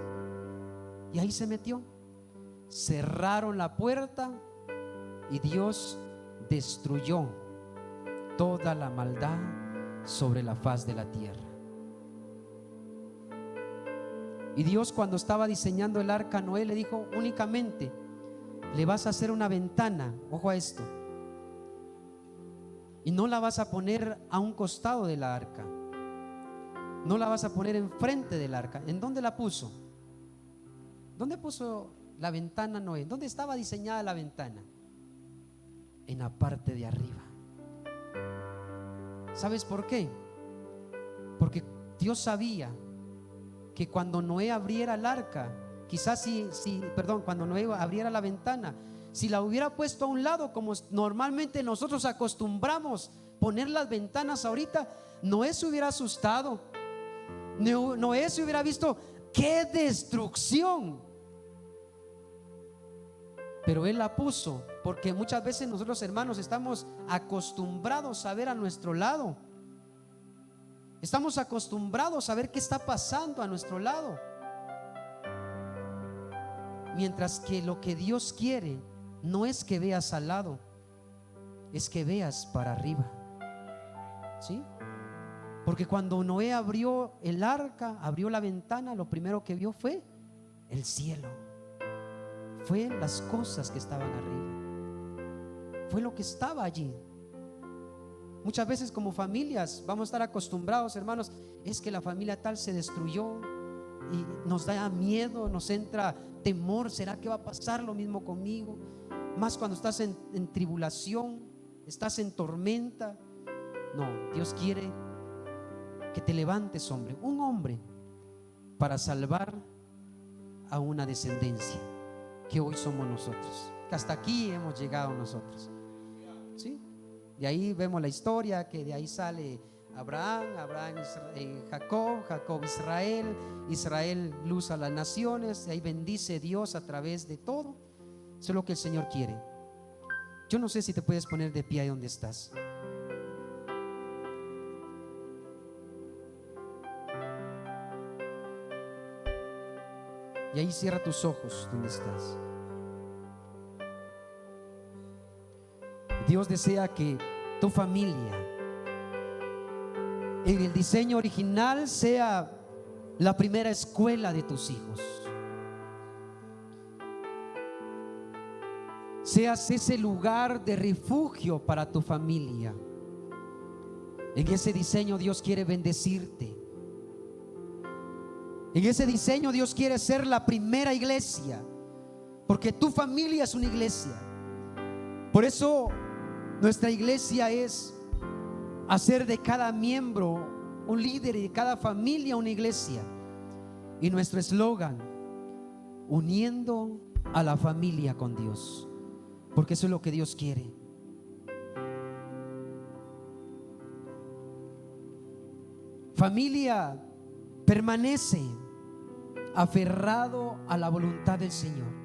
Y ahí se metió. Cerraron la puerta y Dios destruyó toda la maldad sobre la faz de la tierra. Y Dios, cuando estaba diseñando el arca, Noé le dijo: únicamente le vas a hacer una ventana, ojo a esto, Y no la vas a poner a un costado de la arca, no la vas a poner enfrente del arca. ¿En dónde la puso? ¿Dónde puso la ventana Noé? ¿Dónde estaba diseñada la ventana? En la parte de arriba. ¿Sabes por qué? Porque Dios sabía que cuando Noé abriera el arca, quizás cuando Noé abriera la ventana, si la hubiera puesto a un lado, como normalmente nosotros acostumbramos poner las ventanas ahorita, Noé se hubiera asustado. Noé se hubiera visto: ¡qué destrucción! Pero Él la puso porque muchas veces nosotros, hermanos, estamos acostumbrados a ver a nuestro lado. Estamos acostumbrados a ver qué está pasando a nuestro lado. Mientras que lo que Dios quiere no es que veas al lado, es que veas para arriba. ¿Sí? Porque cuando Noé abrió el arca, abrió la ventana, lo primero que vio fue el cielo. Fue las cosas que estaban arriba. Fue lo que estaba allí. Muchas veces como familias vamos a estar acostumbrados, hermanos, es que la familia tal se destruyó y nos da miedo, nos entra temor. ¿Será que va a pasar lo mismo conmigo? Más cuando estás en tribulación, estás en tormenta. No, Dios quiere que te levantes, hombre, un hombre, para salvar a una descendencia que hoy somos nosotros, que hasta aquí hemos llegado nosotros. ¿Sí? De ahí vemos la historia, que de ahí sale Abraham, Jacob, Israel luz a las naciones. De ahí bendice Dios a través de todo. Eso es lo que el Señor quiere. Yo no sé si te puedes poner de pie ahí donde estás. Y ahí cierra tus ojos donde estás. Dios desea que tu familia, en el diseño original, sea la primera escuela de tus hijos. Seas ese lugar de refugio para tu familia. En ese diseño Dios quiere bendecirte. En ese diseño Dios quiere ser la primera iglesia, porque tu familia es una iglesia. Por eso nuestra iglesia es hacer de cada miembro un líder y de cada familia una iglesia. Y nuestro eslogan: uniendo a la familia con Dios, porque eso es lo que Dios quiere. Familia, permanece aferrado a la voluntad del Señor.